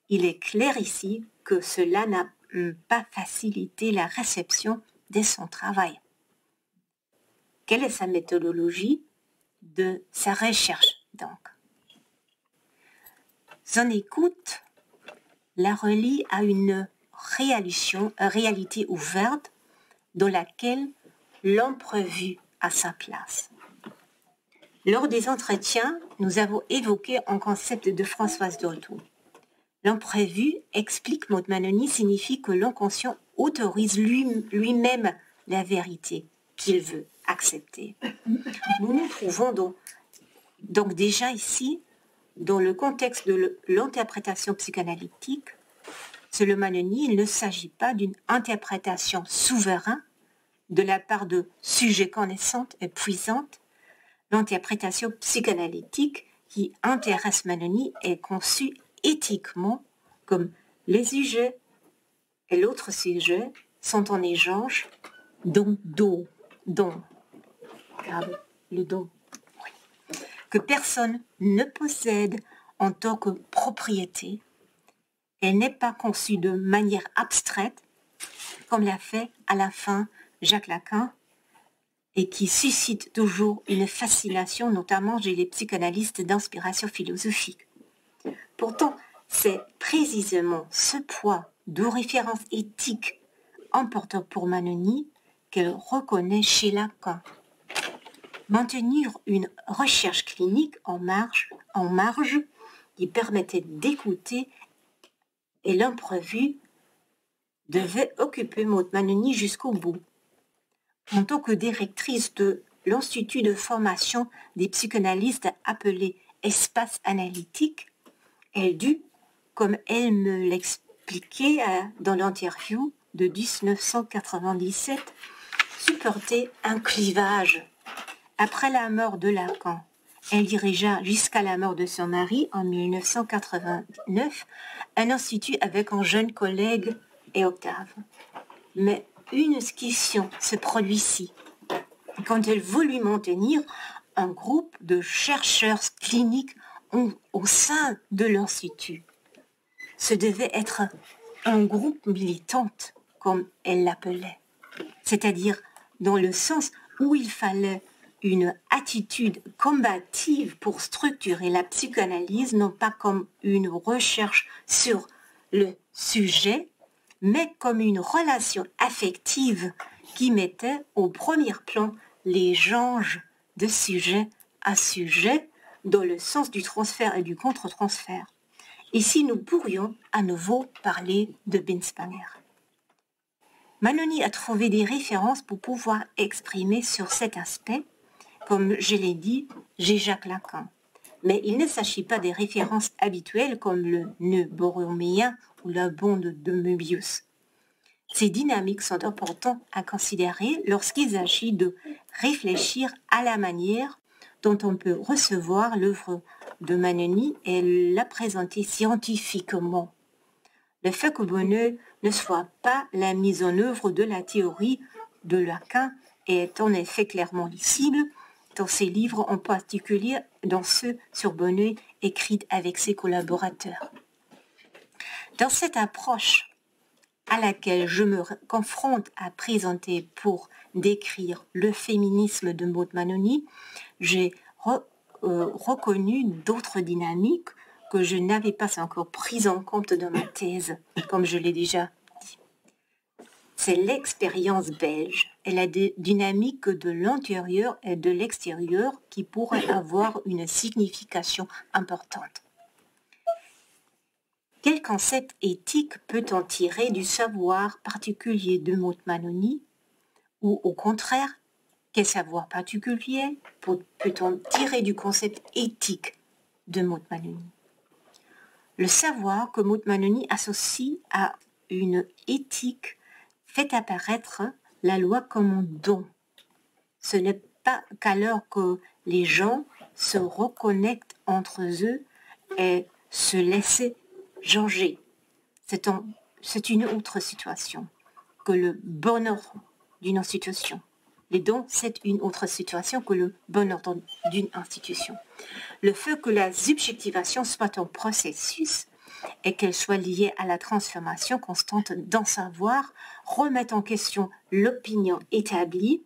Il est clair ici que cela n'a pas facilité la réception de son travail. Quelle est sa méthodologie de sa recherche, donc? Son écoute la relie à une réalité ouverte dans laquelle l'imprévu a sa place. Lors des entretiens, nous avons évoqué un concept de Françoise Dolto. L'imprévu, explique Maud Manoni, signifie que l'inconscient autorise lui-même la vérité qu'il veut accepter. Nous nous trouvons donc déjà ici dans le contexte de l'interprétation psychanalytique. Selon Manoni, il ne s'agit pas d'une interprétation souveraine de la part de sujets connaissants et puissants. L'interprétation psychanalytique qui intéresse Manoni est conçue éthiquement comme les sujets et l'autre sujet sont en échange don, le don, oui, que personne ne possède en tant que propriété. Elle n'est pas conçue de manière abstraite, comme l'a fait à la fin Jacques Lacan, et qui suscite toujours une fascination, notamment chez les psychanalystes d'inspiration philosophique. Pourtant, c'est précisément ce poids de référence éthique important pour Manoni qu'elle reconnaît chez Lacan. Maintenir une recherche clinique en marge qui permettait d'écouter et l'imprévu devait occuper Maud Manoni jusqu'au bout. En tant que directrice de l'Institut de formation des psychanalystes appelé Espace Analytique, elle dut, comme elle me l'expliquait dans l'interview de 1997, supporter un clivage. Après la mort de Lacan, elle dirigea jusqu'à la mort de son mari en 1989 un institut avec un jeune collègue et Octave. Mais une question se produit ici. Quand elle voulut maintenir un groupe de chercheurs cliniques au sein de l'Institut. Ce devait être un groupe militant, comme elle l'appelait, c'est-à-dire dans le sens où il fallait une attitude combative pour structurer la psychanalyse, non pas comme une recherche sur le sujet, mais comme une relation affective qui mettait au premier plan l'échange de sujet à sujet dans le sens du transfert et du contre-transfert. Ici, nous pourrions à nouveau parler de Binswanger. Manoni a trouvé des références pour pouvoir exprimer sur cet aspect, comme je l'ai dit, j'ai Jacques Lacan. Mais il ne s'agit pas des références habituelles comme le nœud borroméen ou la bande de Möbius. Ces dynamiques sont importantes à considérer lorsqu'il s'agit de réfléchir à la manière dont on peut recevoir l'œuvre de Manoni et la présenter scientifiquement. Le fait que Bonneuil ne soit pas la mise en œuvre de la théorie de Lacan est en effet clairement lisible dans ses livres, en particulier dans ceux sur Bonneuil écrits avec ses collaborateurs. Dans cette approche à laquelle je me confronte à présenter pour décrire le féminisme de Maud Manoni, j'ai reconnu d'autres dynamiques que je n'avais pas encore prises en compte dans ma thèse, comme je l'ai déjà dit. C'est l'expérience belge et la dynamique de l'intérieur et de l'extérieur qui pourrait avoir une signification importante. Quel concept éthique peut-on tirer du savoir particulier de Maud Manoni? Ou au contraire, quel savoir particulier peut-on tirer du concept éthique de Maud Mannoni. Le savoir que Maud Mannoni associe à une éthique fait apparaître la loi comme un don. Ce n'est pas qu'alors que les gens se reconnectent entre eux et se laissent changer. C'est une autre situation que le bonheur d'une institution. Les dons, c'est une autre situation que le bonheur d'une institution. Le fait que la subjectivation soit un processus et qu'elle soit liée à la transformation constante d'un savoir remet en question l'opinion établie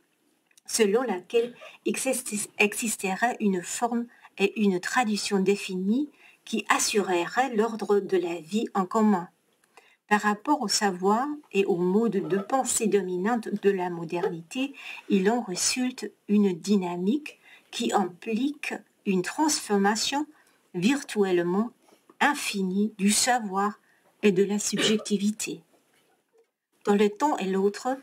selon laquelle existerait une forme et une tradition définie qui assurerait l'ordre de la vie en commun. Par rapport au savoir et au mode de pensée dominante de la modernité, il en résulte une dynamique qui implique une transformation virtuellement infinie du savoir et de la subjectivité. Dans le temps et l'autre,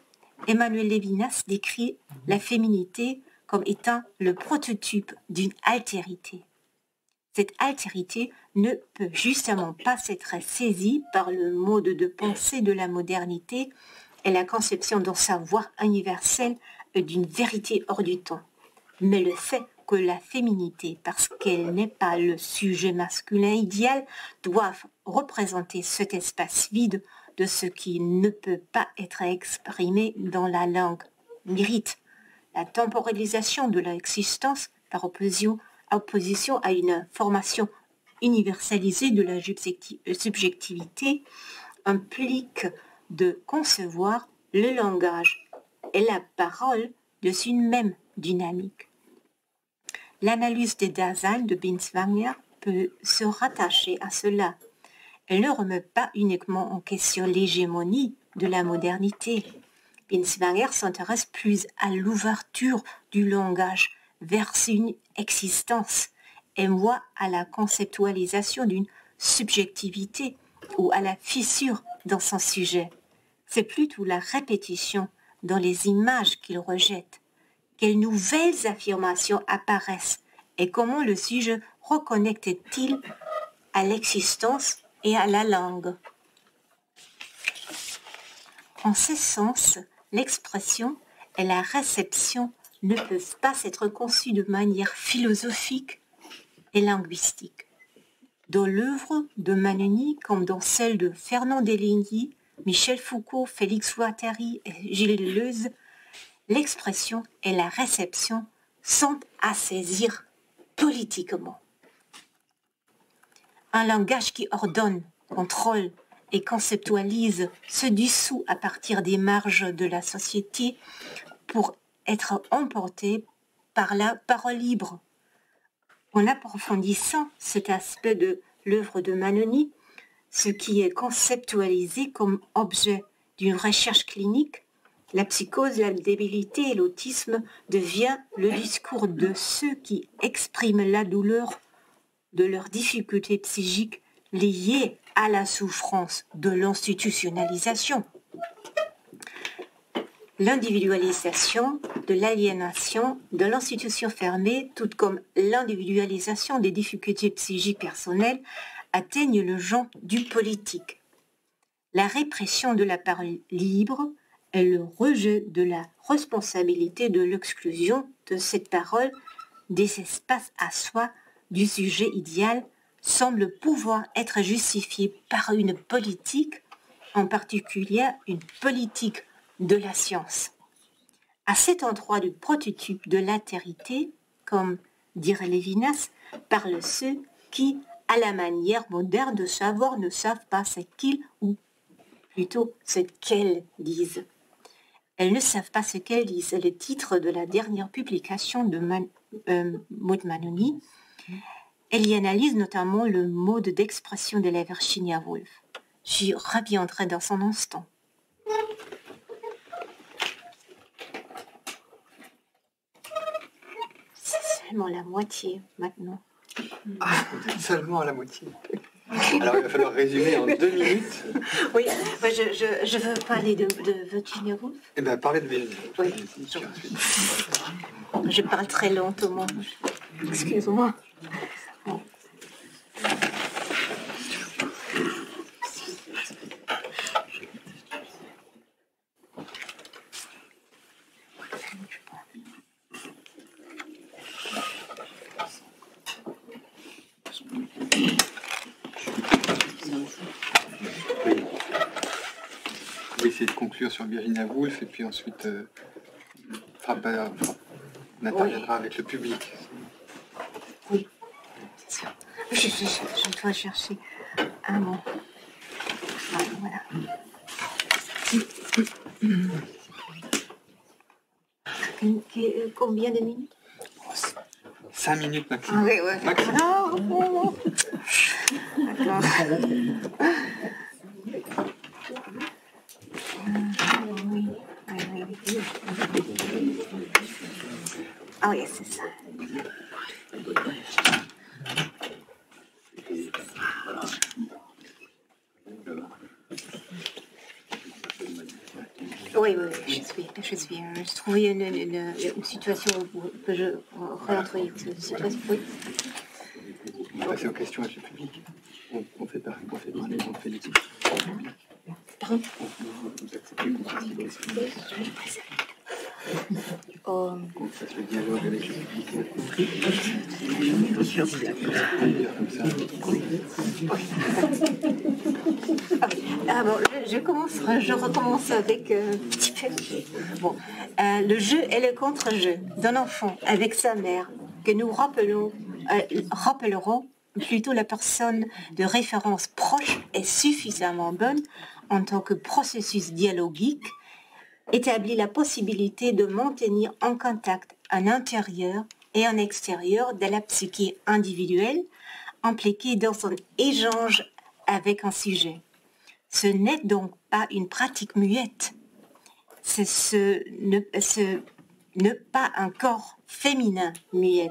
Emmanuel Levinas décrit la féminité comme étant le prototype d'une altérité. Cette altérité ne peut justement pas être saisie par le mode de pensée de la modernité et la conception d'un savoir universel et d'une vérité hors du temps. Mais le fait que la féminité, parce qu'elle n'est pas le sujet masculin idéal, doive représenter cet espace vide de ce qui ne peut pas être exprimé dans la langue, mérite la temporalisation de l'existence par opposition à une formation universalisée de la subjectivité, implique de concevoir le langage et la parole dans une même dynamique. L'analyse des Dasein de Binswanger peut se rattacher à cela. Elle ne remet pas uniquement en question l'hégémonie de la modernité. Binswanger s'intéresse plus à l'ouverture du langage vers une existence et moins à la conceptualisation d'une subjectivité ou à la fissure dans son sujet. C'est plutôt la répétition dans les images qu'il rejette. Quelles nouvelles affirmations apparaissent et comment le sujet reconnecte-t-il à l'existence et à la langue. En ce sens, l'expression et la réception ne peuvent pas être conçues de manière philosophique et linguistique. Dans l'œuvre de Mannoni, comme dans celle de Fernand Deligny, Michel Foucault, Félix Guattari et Gilles Deleuze, l'expression et la réception sont à saisir politiquement. Un langage qui ordonne, contrôle et conceptualise se dissout à partir des marges de la société pour être emporté par la parole libre. En approfondissant cet aspect de l'œuvre de Mannoni, ce qui est conceptualisé comme objet d'une recherche clinique, la psychose, la débilité et l'autisme devient le discours de ceux qui expriment la douleur de leurs difficultés psychiques liées à la souffrance de l'institutionnalisation. L'individualisation de l'aliénation de l'institution fermée, tout comme l'individualisation des difficultés psychiques personnelles, atteignent le genre du politique. La répression de la parole libre et le rejet de la responsabilité de l'exclusion de cette parole des espaces à soi du sujet idéal semble pouvoir être justifié par une politique, en particulier une politique de la science. À cet endroit du prototype de l'altérité, comme dirait Levinas, parlent ceux qui, à la manière moderne de savoir, ne savent pas ce qu'ils, ou plutôt ce qu'elles disent. Elles ne savent pas ce qu'elles disent. C'est le titre de la dernière publication de Maud Mannoni. Elle y analyse notamment le mode d'expression de la Virginia Woolf. J'y reviendrai dans un instant. C'est seulement la moitié maintenant. Ah, seulement la moitié. Alors il va falloir résumer en 2 minutes. Oui, je veux parler de Virginia Woolf. Eh bien, parlez de Virginia. Oui. Je parle très lentement. Excuse-moi. Bon. essayer de conclure sur Virginia Woolf et puis ensuite on interviendra avec le public. Oui, c'est sûr. Je dois chercher un mot. Voilà. Combien de minutes? 5 minutes maximum. Ah, oui, oui. Maximum. Oh. D'accord. Oui. Ah oui, c'est ça. Oui, je trouvais une situation que je réintroduis cette situation. Oui. On va passer aux questions avec le public. On fait parler, on fait les titres. Pardon? On fasse le dialogue avec le public. Ah bon, je recommence avec un petit peu. Bon, le jeu est le contre-jeu d'un enfant avec sa mère que nous rappellerons plutôt la personne de référence proche et suffisamment bonne en tant que processus dialogique établit la possibilité de maintenir en contact un intérieur et un extérieur de la psyché individuelle impliquée dans un échange avec un sujet. Ce n'est donc pas une pratique muette, c'est ne pas un corps féminin muet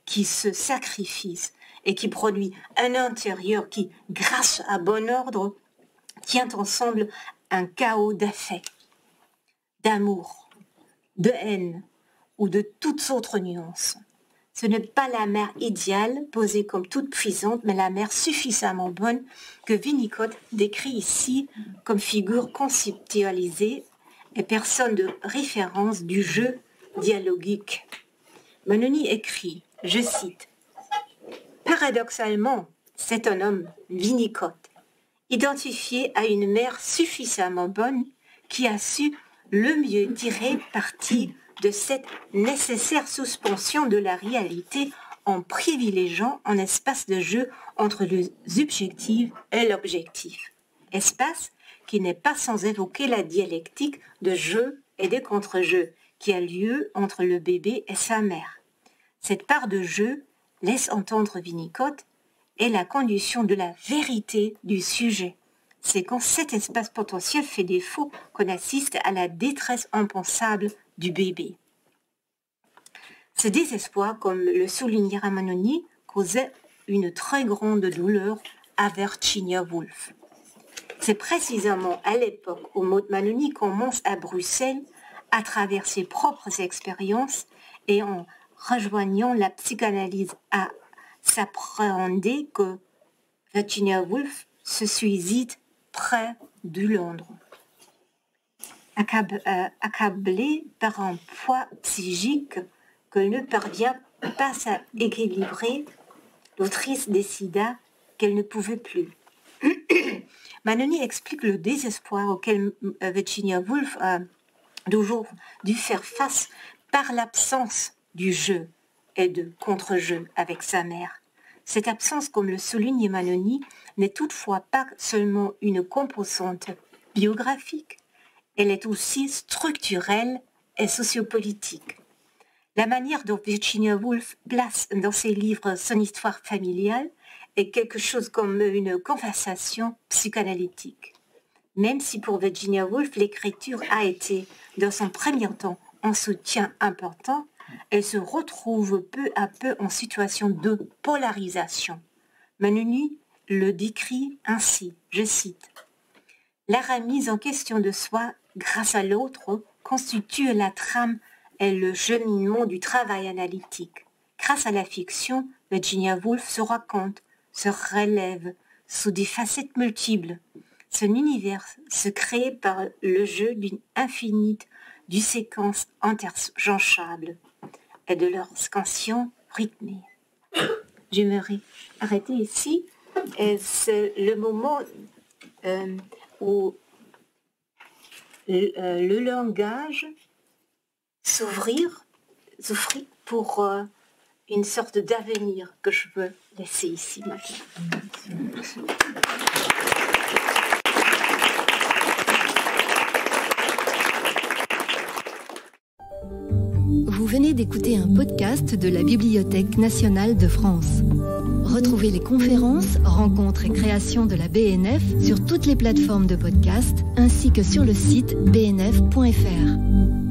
qui se sacrifie et qui produit un intérieur qui, grâce à bon ordre, tient ensemble un chaos d'affect, d'amour, de haine ou de toutes autres nuances. Ce n'est pas la mère idéale, posée comme toute puissante, mais la mère suffisamment bonne que Winnicott décrit ici comme figure conceptualisée et personne de référence du jeu dialogique. Manoni écrit, je cite, « Paradoxalement, c'est un homme, Winnicott, identifié à une mère suffisamment bonne qui a su le mieux tirer parti de cette nécessaire suspension de la réalité en privilégiant un espace de jeu entre le subjectif et l'objectif. Espace qui n'est pas sans évoquer la dialectique de jeu et de contre-jeu qui a lieu entre le bébé et sa mère. Cette part de jeu, laisse entendre Winnicott, est la condition de la vérité du sujet. C'est quand cet espace potentiel fait défaut qu'on assiste à la détresse impensable du bébé. Ce désespoir, comme le soulignera Manoni, causait une très grande douleur à Virginia Woolf. C'est précisément à l'époque où Maud Manoni commence à Bruxelles, à travers ses propres expériences et en rejoignant la psychanalyse à s'appréhender que Virginia Woolf se suicide près de Londres. Accablée par un poids psychique qu'elle ne parvient pas à équilibrer, l'autrice décida qu'elle ne pouvait plus. Manoni explique le désespoir auquel Virginia Woolf a toujours dû faire face par l'absence du jeu et de contre-jeu avec sa mère. Cette absence, comme le souligne Manoni, n'est toutefois pas seulement une composante biographique, elle est aussi structurelle et sociopolitique. La manière dont Virginia Woolf place dans ses livres son histoire familiale est quelque chose comme une conversation psychanalytique. Même si pour Virginia Woolf, l'écriture a été, dans son premier temps, un soutien important, elle se retrouve peu à peu en situation de polarisation. Manoni le décrit ainsi, je cite, « La remise en question de soi grâce à l'autre constitue la trame et le cheminement du travail analytique. Grâce à la fiction, Virginia Woolf se raconte, se relève sous des facettes multiples. Son univers se crée par le jeu d'une infinite de séquences interchangeables et de leurs scansions rythmées. » J'aimerais arrêter ici. Et c'est le moment où le langage s'ouvrir pour une sorte d'avenir que je veux laisser ici maintenant. Vous venez d'écouter un podcast de la Bibliothèque nationale de France. Retrouvez les conférences, rencontres et créations de la BNF sur toutes les plateformes de podcast ainsi que sur le site bnf.fr.